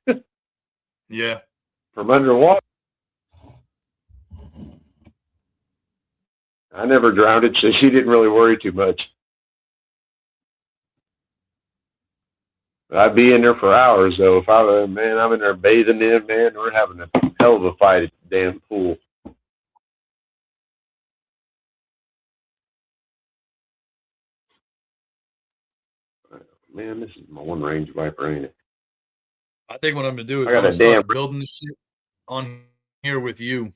Yeah. From underwater. I never drowned it, so she didn't really worry too much. But I'd be in there for hours, though. If I'm in there bathing in, man, we're having a hell of a fight at the damn pool. Man, this is my one range viper, ain't it? I think what I'm going to do is I'm going to start building this shit on here with you.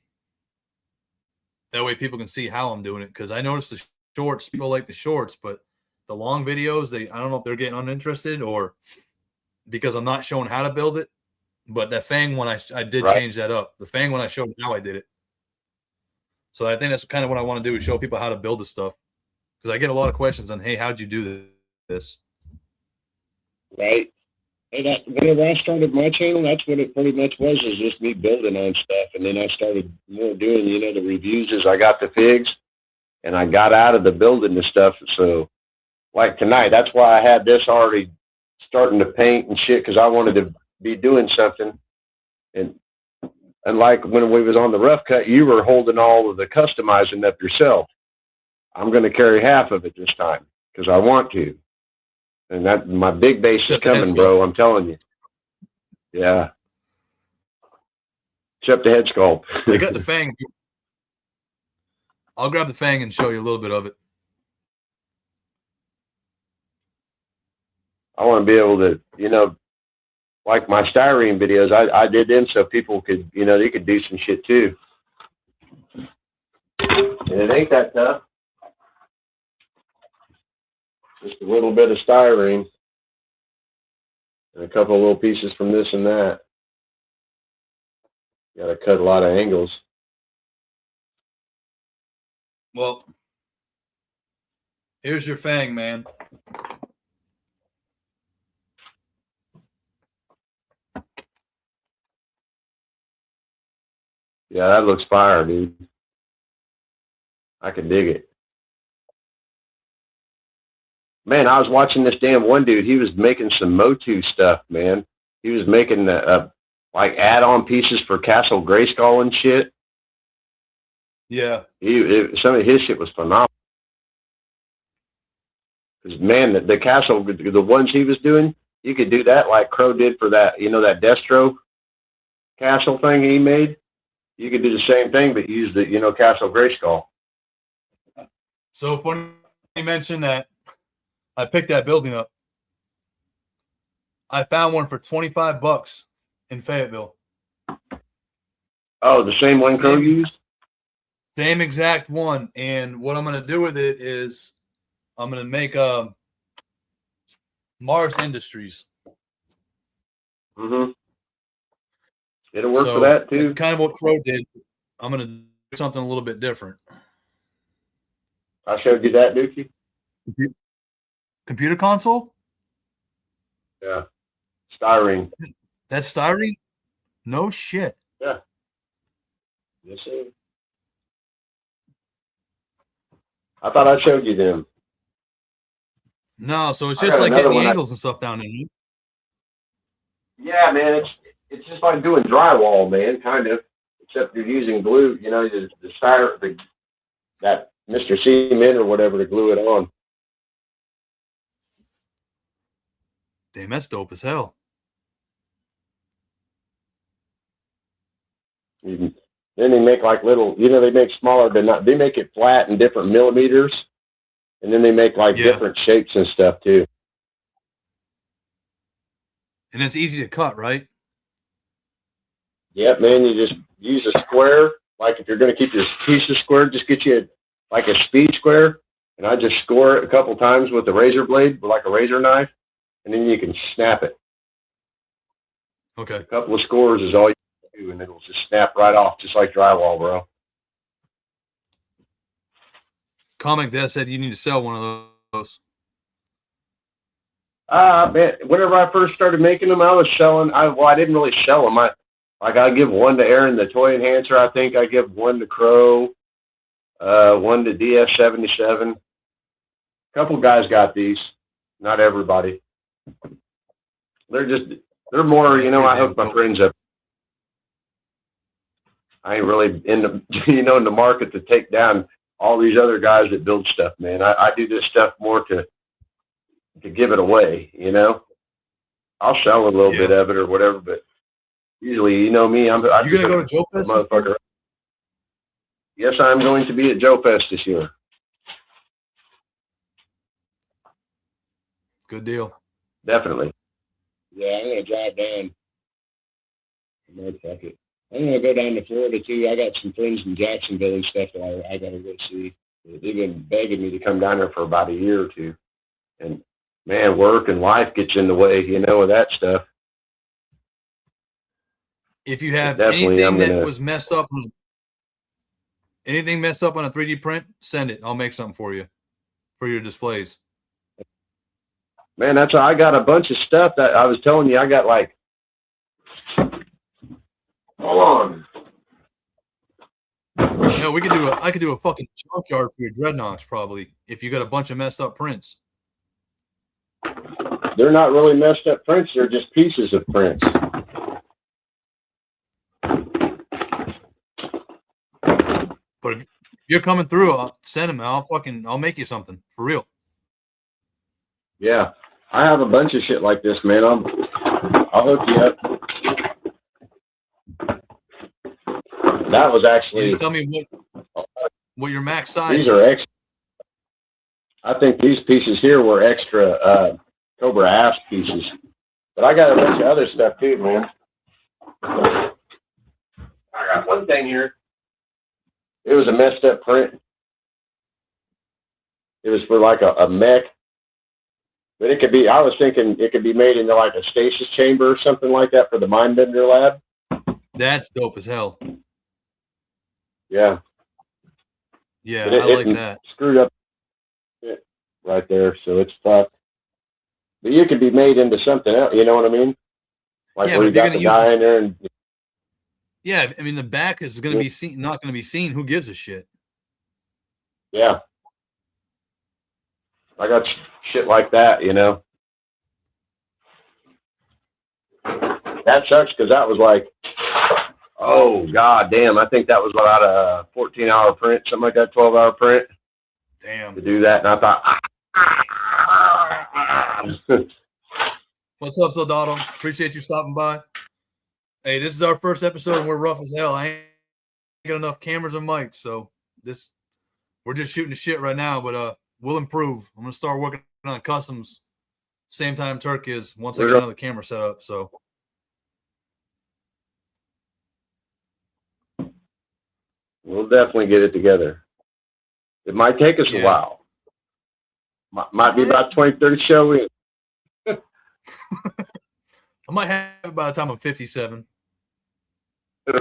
That way people can see how I'm doing it. Because I noticed the shorts, people like the shorts, but the long videos, I don't know if they're getting uninterested or because I'm not showing how to build it. But that Fang one, I did change that up. The Fang one, I showed how I did it. So I think that's kind of what I want to do is show people how to build this stuff. Because I get a lot of questions on, hey, how'd you do this? Right. And whenever I started my channel, that's what it pretty much was, is just me building on stuff. And then I started more doing, you know, the reviews as I got the figs. And I got out of the building the stuff. So, like tonight, that's why I had this already starting to paint and shit, because I wanted to be doing something. And like when we was on the rough cut, you were holding all of the customizing up yourself. I'm going to carry half of it this time because I want to. And that my big base is coming, bro. I'm telling you. Yeah. Except the head sculpt. I got the Fang. I'll grab the Fang and show you a little bit of it. I want to be able to, you know, like my styrene videos, I did them so people could, you know, they could do some shit too. And it ain't that tough. Just a little bit of styrene and a couple of little pieces from this and that. Got to cut a lot of angles. Well, here's your Fang, man. Yeah, that looks fire, dude. I can dig it. Man, I was watching this damn one dude. He was making some Motu stuff, man. He was making like add-on pieces for Castle Grayskull and shit. Yeah. Some of his shit was phenomenal. Because, man, the Castle, the ones he was doing, you could do that like Crow did for that, that Destro Castle thing he made. You could do the same thing, but use the, Castle Grayskull. So funny you mentioned that. I picked that building up. I found one for $25 in Fayetteville. Oh, the same one Crow used? Same exact one. And what I'm going to do with it is I'm going to make Mars Industries. Mm-hmm. It'll work for that, too. Kind of what Crow did. I'm going to do something a little bit different. I showed you that, Dookie? Computer console? Yeah. Styrene. That's styrene? No shit. Yeah. Yes, sir. I thought I showed you them. No, so it's just like getting the angles and stuff down in here. Yeah, man, it's just like doing drywall, man, kind of. Except you're using glue, that Mr. Cement or whatever to glue it on. Damn, that's dope as hell. Then they make like little, they make smaller, but they make it flat in different millimeters. And then they make like different shapes and stuff too. And it's easy to cut, right? Yep, man. You just use a square. Like if you're going to keep your piece of square, just get you like a speed square. And I just score it a couple times with a razor blade, like a razor knife. And then you can snap it. Okay. A couple of scores is all you can do, and it'll just snap right off, just like drywall, bro. Comic Death said you need to sell one of those. Man, whenever I first started making them, I was selling. I didn't really sell them. I give one to Aaron, the toy enhancer. I think I give one to Crow, one to DS77. A couple guys got these. Not everybody. They're more, I hook my friends up. I ain't really in the market to take down all these other guys that build stuff, man. I do this stuff more to give it away, I'll sell a little bit of it or whatever, but usually, me, you're going to go to Joe Fest? Motherfucker. Yes, I'm going to be at Joe Fest this year. Good deal. Definitely. Yeah, I'm going to drive down. Fuck it. I'm going to go down to Florida, too. I got some friends in Jacksonville and stuff that I got to go see. They've been begging me to come down there for about a year or two. And, man, work and life gets in the way, of that stuff. If you have anything that was messed up, anything messed up on a 3D print, send it. I'll make something for you, for your displays. Man, I got a bunch of stuff that I was telling you. I got like, hold on. Yeah, I could do a fucking junkyard for your dreadnoughts probably if you got a bunch of messed up prints. They're not really messed up prints. They're just pieces of prints. But if you're coming through, I'll send them. I'll make you something for real. Yeah, I have a bunch of shit like this, man. I'll hook you up. That was actually. Just tell me what your max size. These are extra. I think these pieces here were extra Cobra ass pieces, but I got a bunch of other stuff too, man. I got one thing here. It was a messed up print. It was for like a mech. But I was thinking it could be made into like a stasis chamber or something like that for the Mindbender lab. That's dope as hell. Yeah. Yeah, I like that. Screwed up right there, so it's fucked. But you could be made into something else, you know what I mean? Like where you got the guy in there and. Yeah, I mean the back is going to be seen, not going to be seen. Who gives a shit? Yeah, I got shit like that, That that sucks because that was like, oh god damn! I think that was about a 14-hour print, something like that, 12-hour print. Damn. To do that, and I thought. What's up, Soldado? Appreciate you stopping by. Hey, this is our first episode, and we're rough as hell. I ain't got enough cameras and mics, so we're just shooting the shit right now. But we'll improve. I'm gonna start working on customs same time Turk is once I get another camera set up. So we'll definitely get it together. It might take us a while. Might be about 20, 30 show in. I might have it by the time I'm 57. I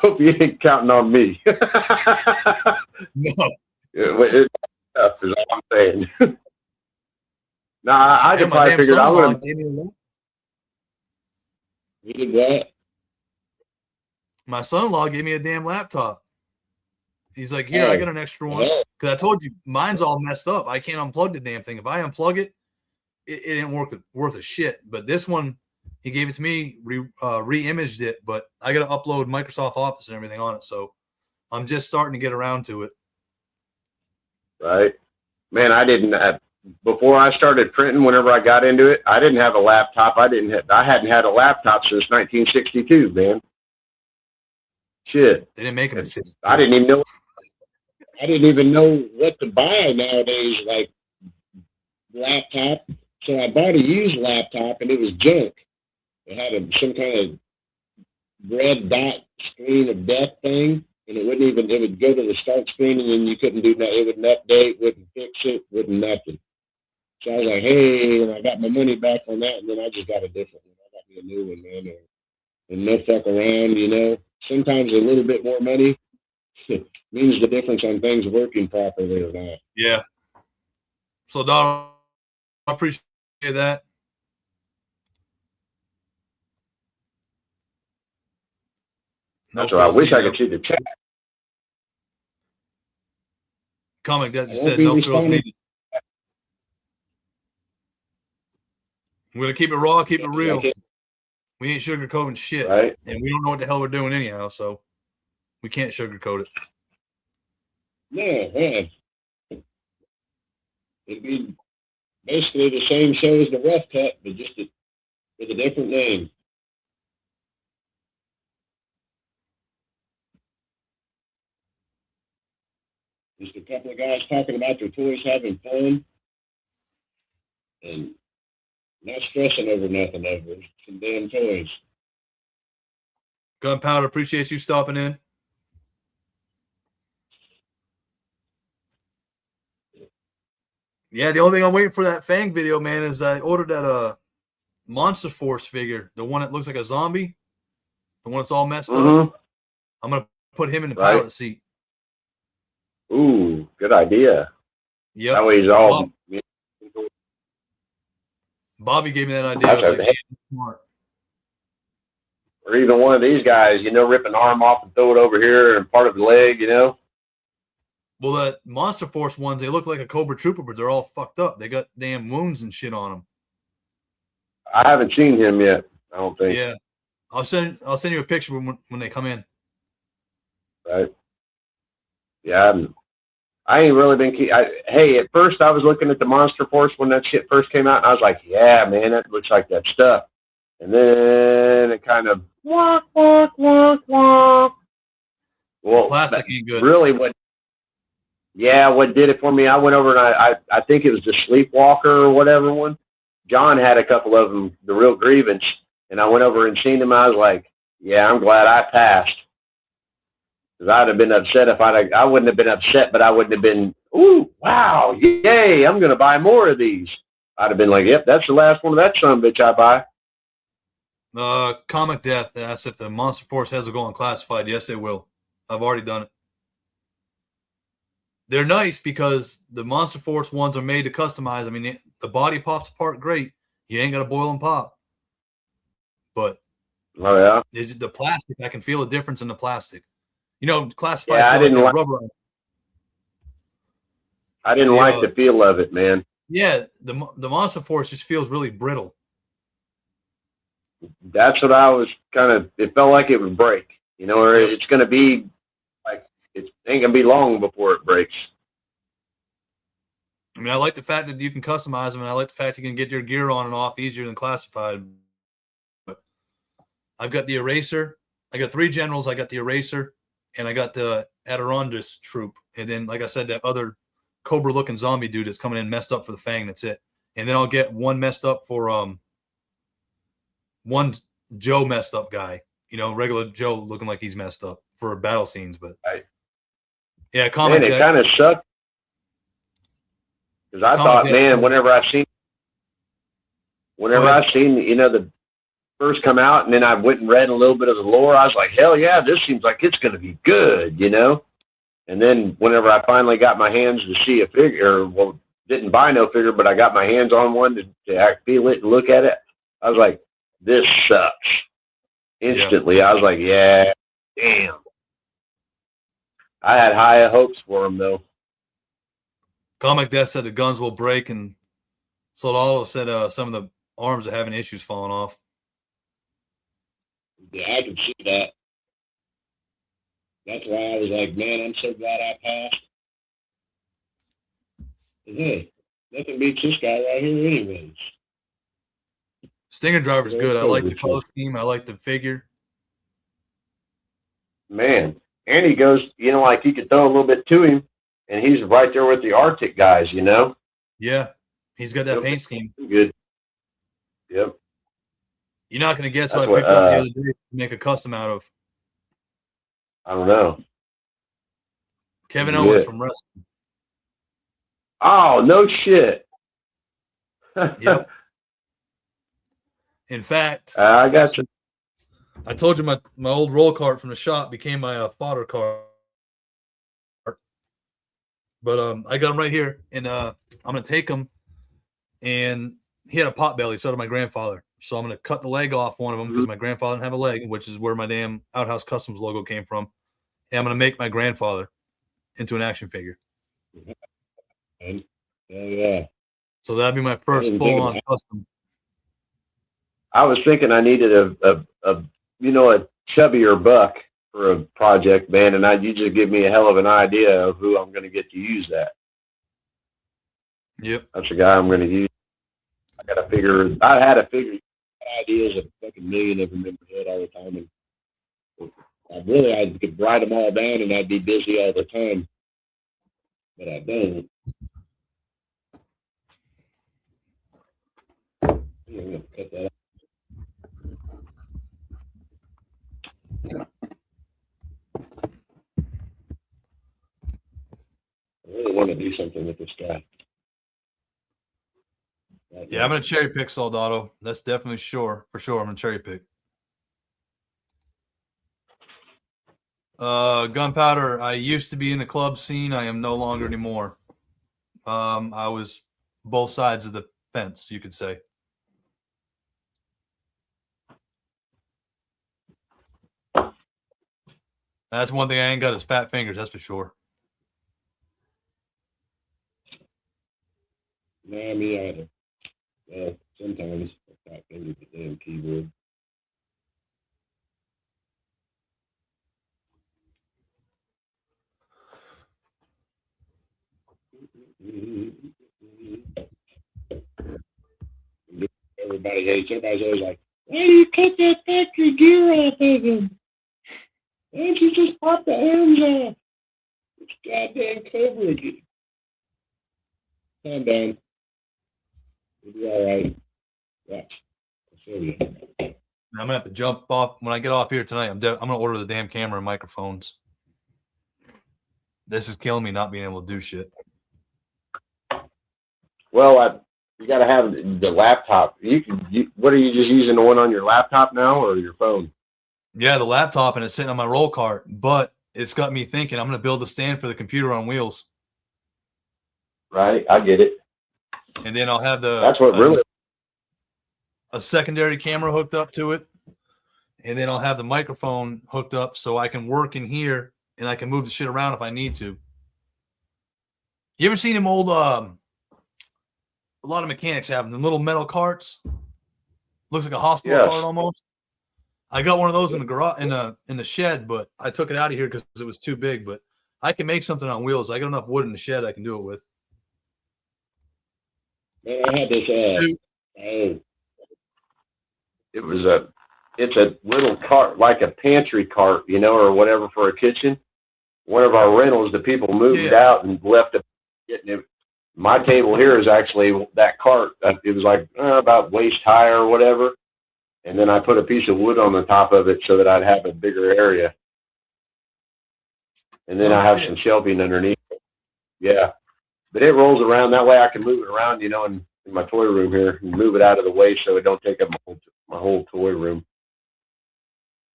hope you ain't counting on me. No. It's tough, is all I'm saying. Nah, I just probably figured I would have. You did what? My son-in-law gave me a damn laptop. He's like, here, I got an extra one. Because I told you, mine's all messed up. I can't unplug the damn thing. If I unplug it, it ain't worth a shit. But this one, he gave it to me, re-imaged it, but I got to upload Microsoft Office and everything on it. So I'm just starting to get around to it. Right. Man, I didn't before I started printing, whenever I got into it, I didn't have a laptop. I hadn't had a laptop since 1962, man. Shit. They didn't make them. I didn't even know. I didn't even know what to buy nowadays, like laptop. So I bought a used laptop, and it was junk. It had some kind of red dot screen of death thing, and it would go to the start screen, and then you couldn't do that. It wouldn't update, wouldn't fix it, wouldn't nothing. So I was like, hey, and I got my money back on that, and then I just got a different one. I got me a new one, man, and no fuck around, you know. Sometimes a little bit more money means the difference on things working properly or not. Yeah. So, Donald, I appreciate that. That's what I wish I could see the chat. Comic that just said no frills needed. I'm going to keep it raw, keep it real. We ain't sugarcoating shit. Right. And we don't know what the hell we're doing anyhow, so we can't sugarcoat it. No, man. It'd be basically the same show as the Rough Cut, but just with a different name. Just a couple of guys talking about their toys, having fun, and not stressing over nothing over some damn toys. Gunpowder, appreciate you stopping in. Yeah, the only thing I'm waiting for that Fang video, man, is I ordered that Monster Force figure, the one that looks like a zombie, the one that's all messed up. I'm gonna put him in the pilot seat. Ooh, good idea. Yep. That way he's all. Bobby gave me that idea. I was like, smart. Or even one of these guys, you know, rip an arm off and throw it over here and part of the leg, you know. Well, the Monster Force ones, they look like a Cobra Trooper, but they're all fucked up. They got damn wounds and shit on them. I haven't seen him yet, I don't think. Yeah. I'll send you a picture when they come in. Right. Yeah, I ain't really been hey, at first I was looking at the Monster Force when that shit first came out, and I was like, yeah, man, that looks like that stuff. And then it kind of walk. Well, plastic ain't good. Really, what did it for me, I went over and I think it was the Sleepwalker or whatever one. John had a couple of them, the Real Grievance, and I went over and seen them. I was like, yeah, I'm glad I passed. Because I'd have been upset if I wouldn't have been upset, but I wouldn't have been, ooh, wow, yay, I'm going to buy more of these. I'd have been like, yep, that's the last one of that son of a bitch I buy. Comic Death asks if the Monster Force heads will go unclassified. Yes, they will. I've already done it. They're nice because the Monster Force ones are made to customize. I mean, the body pops apart great. You ain't got to boil and pop. But is it the plastic? I can feel a difference in the plastic. You know, classified. Yeah, I didn't like the feel of it, man. Yeah, the Monster Force just feels really brittle. That's what I was kind of. It felt like it would break, or Yep. it's going to be like it ain't going to be long before it breaks. I mean, I like the fact that you can customize them, and I like the fact you can get your gear on and off easier than classified. But I've got the eraser. I got 3 generals. I got the eraser, and I got the Adirondack troop. And then, like I said, that other Cobra-looking zombie dude that's coming in messed up for the Fang. That's it. And then I'll get one messed up for one Joe messed up guy. Regular Joe looking like he's messed up for battle scenes. But Right. yeah, Man, comic it deck. kind of sucked because I thought, man, whenever I seen, the first come out, and then I went and read a little bit of the lore, I was like, hell yeah, this seems like it's going to be good, And then whenever I finally got my hands to see a figure, well, didn't buy no figure, but I got my hands on one to feel it and look at it, I was like, this sucks. Instantly, yeah. I was like, yeah, damn. I had high hopes for him, though. Comic Death said the guns will break, and Soldado said some of the arms are having issues falling off. Yeah, I can see that. That's why I was like, man, I'm so glad I passed. Hey, nothing beats this guy right here anyways. Stinger Driver's good. I like the color scheme. I like the figure. Man, and he goes, like you could throw a little bit to him, and he's right there with the Arctic guys, Yeah, he's got that paint scheme. Good. Yep. You're not going to guess what I picked up the other day to make a custom out of. I don't know. Kevin Owens from wrestling. Oh, no shit. Yep. In fact, I got you. I told you my old roll cart from the shop became my fodder cart. But I got him right here, and I'm going to take him. And he had a pot belly, so did my grandfather. So I'm going to cut the leg off one of them because my grandfather didn't have a leg, which is where my damn Outhouse Customs logo came from. And I'm going to make my grandfather into an action figure. Yeah. So that'd be my first full-on custom. I was thinking I needed a chubbier buck for a project, man, and you just give me a hell of an idea of who I'm going to get to use that. Yep. That's the guy I'm going to use. I got to figure. I had a figure. Ideas of fucking million of them in my head all the time, and I could write them all down, and I'd be busy all the time, but I don't. I'm gonna cut that out. I really want to do something with this guy. Yeah, I'm going to cherry pick Soldado. That's definitely sure. For sure, I'm going to cherry pick. Gunpowder, I used to be in the club scene. I am no longer anymore. I was both sides of the fence, you could say. That's one thing I ain't got is fat fingers, that's for sure. Nah, me either. Sometimes I fat fingers the damn keyboard. Everybody hates. Everybody's always like, "Why do you cut that factory gear off of him? Why don't you just pop the arms off? It's goddamn Cobra gear." Calm down. You'll be all right. Watch. I'll show you. I'm gonna have to jump off when I get off here tonight. I'm gonna order the damn camera and microphones. This is killing me not being able to do shit. Well, you got to have the laptop. What are you just using the one on your laptop now or your phone? Yeah, the laptop, and it's sitting on my roll cart, but it's got me thinking I'm gonna build a stand for the computer on wheels. Right, I get it. And then I'll have that's what really a secondary camera hooked up to it, and then I'll have the microphone hooked up so I can work in here and I can move the shit around if I need to. You ever seen them old? A lot of mechanics have them, the little metal carts, Looks like a hospital Yes. cart almost. I got one of those in the garage in the shed, but I took it out of here because it was too big. But I can make something on wheels. I got enough wood in the shed I can do it with. Man, I had this. It's a little cart, like a pantry cart, you know, or whatever for a kitchen. One of our rentals, the people moved out and left it. My table here is actually that cart. It was like about waist high or whatever. And then I put a piece of wood on the top of it so that I'd have a bigger area. And then I have some shelving underneath. Yeah. But it rolls around. That way I can move it around, you know, in my toy room here and move it out of the way so it don't take up my whole toy room.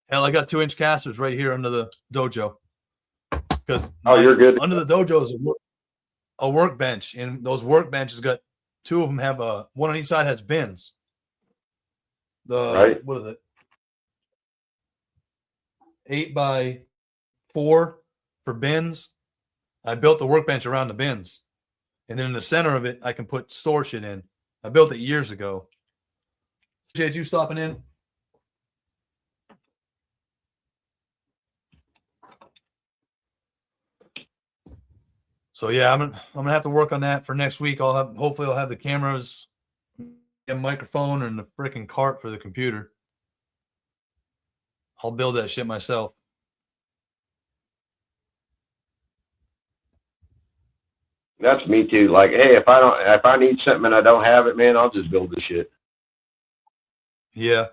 Hell, I got 2-inch casters right here under the dojo. Because you're good. Under the dojo is a workbench, and those workbenches got 2 of them have one on each side has bins. What is it? 8x4 for bins. I built the workbench around the bins, and then in the center of it, I can put store shit in. I built it years ago. Appreciate you stopping in. So yeah, I'm gonna have to work on that for next week. Hopefully I'll have the cameras, a microphone, and the freaking cart for the computer. I'll build that shit myself. That's me too. Like, hey, if I need something and I don't have it, man, I'll just build the shit. Yeah.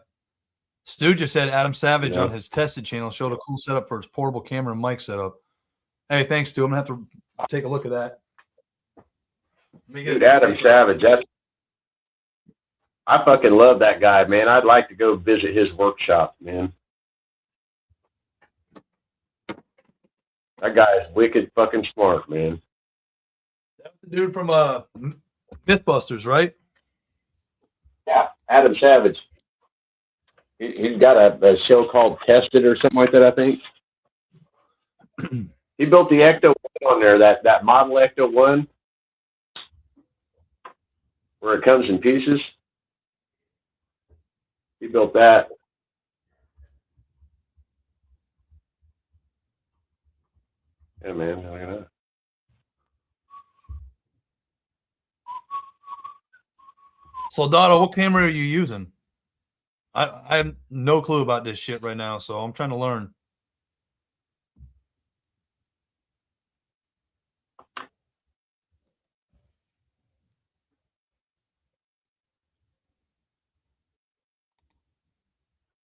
Stu just said Adam Savage on his tested channel showed a cool setup for his portable camera and mic setup. Hey, thanks, Stu. I'm gonna have to take a look at that. Dude, Adam Savage, I fucking love that guy, man. I'd like to go visit his workshop, man. That guy is wicked fucking smart, man. That's the dude from Mythbusters, right? Yeah, Adam Savage. He's got a show called Tested or something like that, I think. He built the Ecto 1 on there, that model Ecto 1, where it comes in pieces. He built that. Yeah, man, look at that. So, Dotto, what camera are you using? I have no clue about this shit right now, so I'm trying to learn.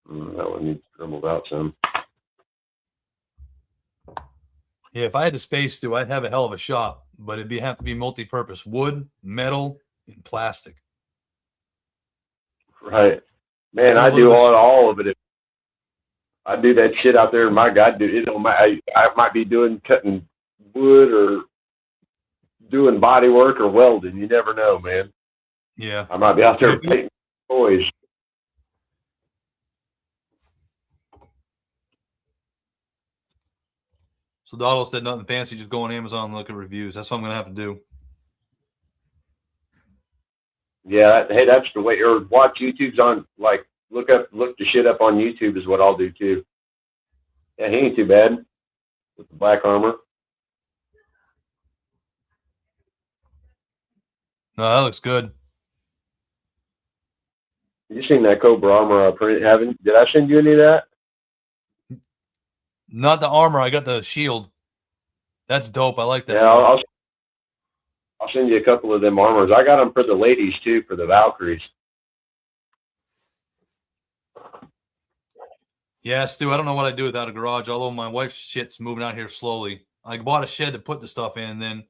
That one needs scribbled out some. Yeah, if I had the space to, I'd have a hell of a shop, but it'd have to be multi-purpose: wood, metal, and plastic. Right, man. I do all of it. I do that shit out there in my God, dude. I might be cutting wood or doing body work or welding. You never know, man. Yeah, I might be out there painting toys. So Dotto said nothing fancy, just go on Amazon and look at reviews. That's what I'm gonna have to do. Yeah, hey, that's the way. Or watch YouTube's on. Like, look the shit up on YouTube is what I'll do too. Yeah, he ain't too bad with the black armor. No, that looks good. You seen that Cobra armor I printed? Did I send you any of that? Not the armor. I got the shield. That's dope. I like that. Yeah, I'll send you a couple of them armors. I got them for the ladies too, for the Valkyries. Yeah, Stu, I don't know what I'd do without a garage, although my wife's shit's moving out here slowly. I bought a shed to put the stuff in, then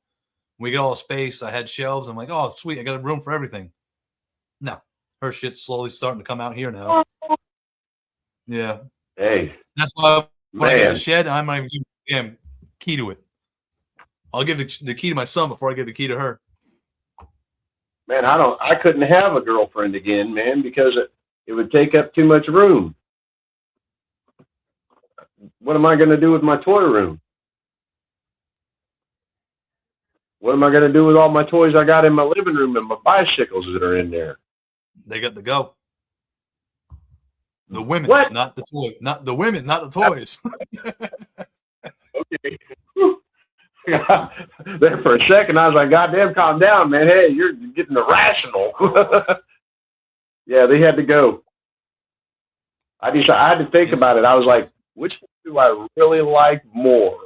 we get all the space. I had shelves. I'm like, oh, sweet. I got a room for everything. No, her shit's slowly starting to come out here now. Yeah. Hey. That's why when I get the shed, I might even give the damn key to it. I'll give the key to my son before I give the key to her. Man, I couldn't have a girlfriend again, man, because it would take up too much room. What am I going to do with my toy room? What am I going to do with all my toys I got in my living room and my bicycles that are in there? They got to go. The women, What? not the toy. Not the women, not the toys. Okay. There for a second, I was like, "Goddamn, calm down, man. Hey, you're getting irrational." Yeah, they had to go. I had to think about it. I was like, which one do I really like more?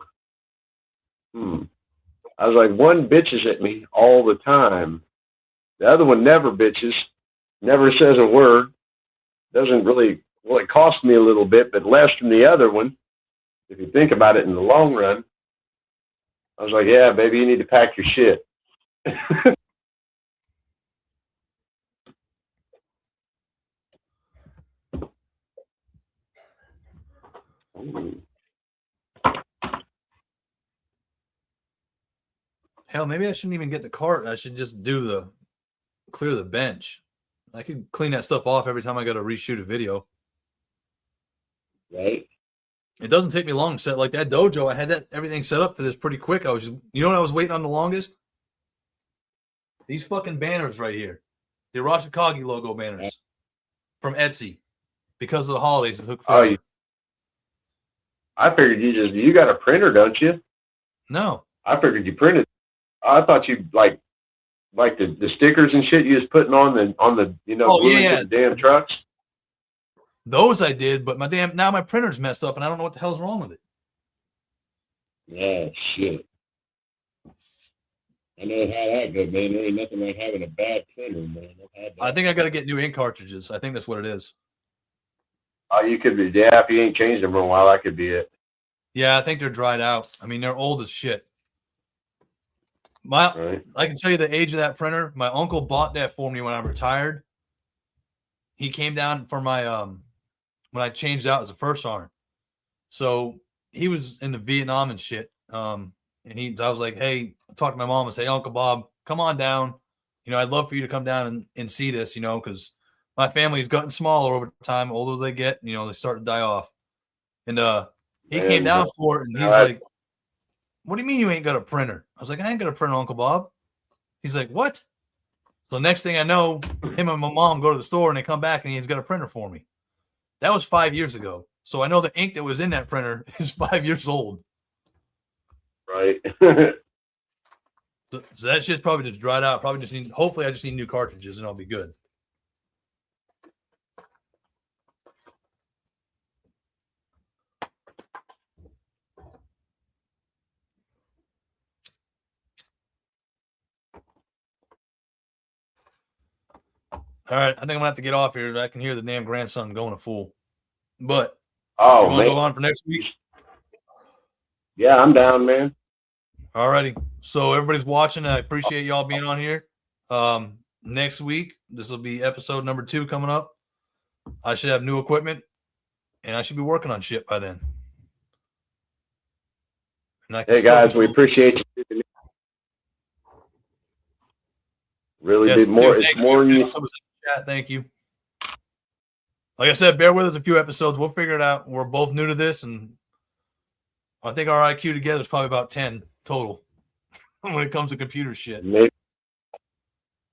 I was like, one bitches at me all the time. The other one never bitches, never says a word. Doesn't really, well, it cost me a little bit, but less than the other one. If you think about it in the long run, I was like, yeah, baby, you need to pack your shit. Hell, maybe I shouldn't even get the cart. I should just clear the bench. I could clean that stuff off every time I got to reshoot a video. Right? It doesn't take me long to set like that dojo. I had everything set up for this pretty quick. You know what I was waiting on the longest? These fucking banners right here. The Arashikage logo banners from Etsy. Because of the holidays, it took forever. I figured you got a printer, don't you? No. I figured you printed. I thought you like the stickers and shit you was putting on the gluing to the damn trucks. Those I did, but now my printer's messed up and I don't know what the hell's wrong with it. Yeah, shit. I know how that goes, man. There ain't nothing like having a bad printer, man. I think I got to get new ink cartridges. I think that's what it is. Oh, you could be. Yeah, if you ain't changed them for a while, that could be it. Yeah, I think they're dried out. I mean, they're old as shit. I can tell you the age of that printer. My uncle bought that for me when I retired. He came down for my when I changed out as a first sergeant. So he was in the Vietnam and shit. I was like, hey, I talked to my mom and say, Uncle Bob, come on down. I'd love for you to come down and see this, because my family's gotten smaller over time. The older they get, they start to die off. And he came down for it, and he's like, what do you mean you ain't got a printer? I was like, I ain't got a printer, Uncle Bob. He's like, what? So next thing I know, him and my mom go to the store, and they come back, and he's got a printer for me. That was 5 years ago. So I know the ink that was in that printer is 5 years old. Right. So that shit's probably just dried out. Hopefully I just need new cartridges, and I'll be good. All right, I think I'm gonna have to get off here. I can hear the damn grandson going a fool. But you want to go on for next week? Yeah, I'm down, man. All righty. So everybody's watching. I appreciate y'all being on here. Next week, this will be episode number 2 coming up. I should have new equipment, and I should be working on shit by then. Hey guys, we appreciate you. Really did more. It's more than you. Thank you. Like I said, bear with us a few episodes. We'll figure it out. We're both new to this, and I think our IQ together is probably about 10 total when it comes to computer shit. Maybe.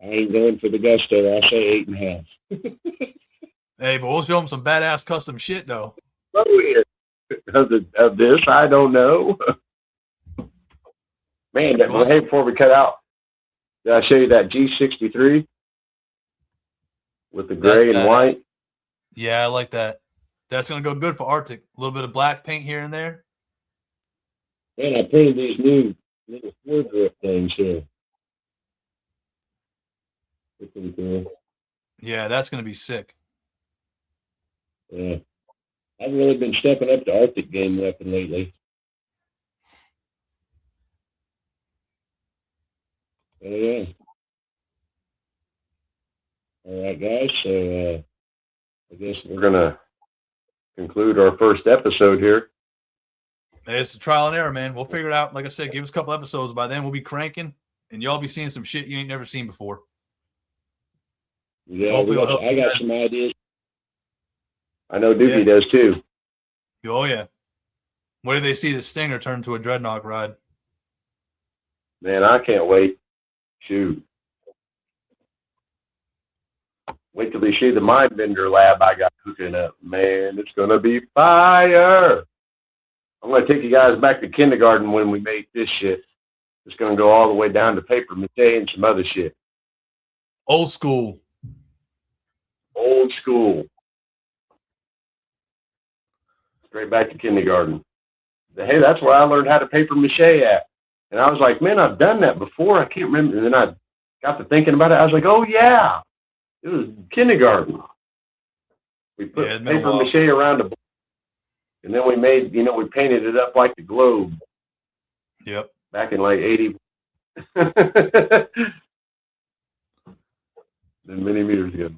I ain't going for the gusto. I'll say 8.5. Hey, but we'll show them some badass custom shit, though. Of this, I don't know. Man, hey, before we cut out, did I show you that G63 with the gray and white? Yeah, I like that. That's going to go good for Arctic. A little bit of black paint here and there. Man, I painted these new little floor drip things here. Pretty cool. Yeah, that's going to be sick. Yeah. I've really been stepping up the Arctic game weapon lately. Oh, yeah. All right, guys. So I guess we're going to conclude our first episode here. It's a trial and error, man. We'll figure it out. Like I said, give us a couple episodes. By then, we'll be cranking, and y'all be seeing some shit you ain't never seen before. Yeah, I got some ideas. I know Dookie does too. Oh, yeah. Where do they see the Stinger turn to a Dreadnought ride? Man, I can't wait. Shoot. Wait till they see the mind bender lab I got cooking up. Man, it's going to be fire. I'm going to take you guys back to kindergarten when we make this shit. It's going to go all the way down to paper mache and some other shit. Old school. Old school. Straight back to kindergarten. Hey, that's where I learned how to paper mache at. And I was like, man, I've done that before. I can't remember. And then I got to thinking about it. I was like, oh, yeah. It was kindergarten. We put paper mache around the board. And then we made, we painted it up like the globe. Yep. Back in like 80. Many years ago.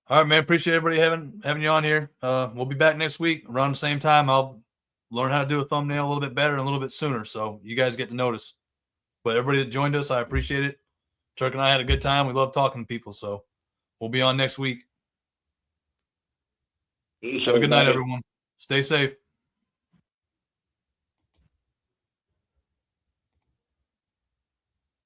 All right, man. Appreciate everybody having you on here. We'll be back next week around the same time. I'll learn how to do a thumbnail a little bit better and a little bit sooner, so you guys get to notice. But everybody that joined us, I appreciate it. Turk and I had a good time. We love talking to people, so we'll be on next week. Have a good night, everyone. Stay safe.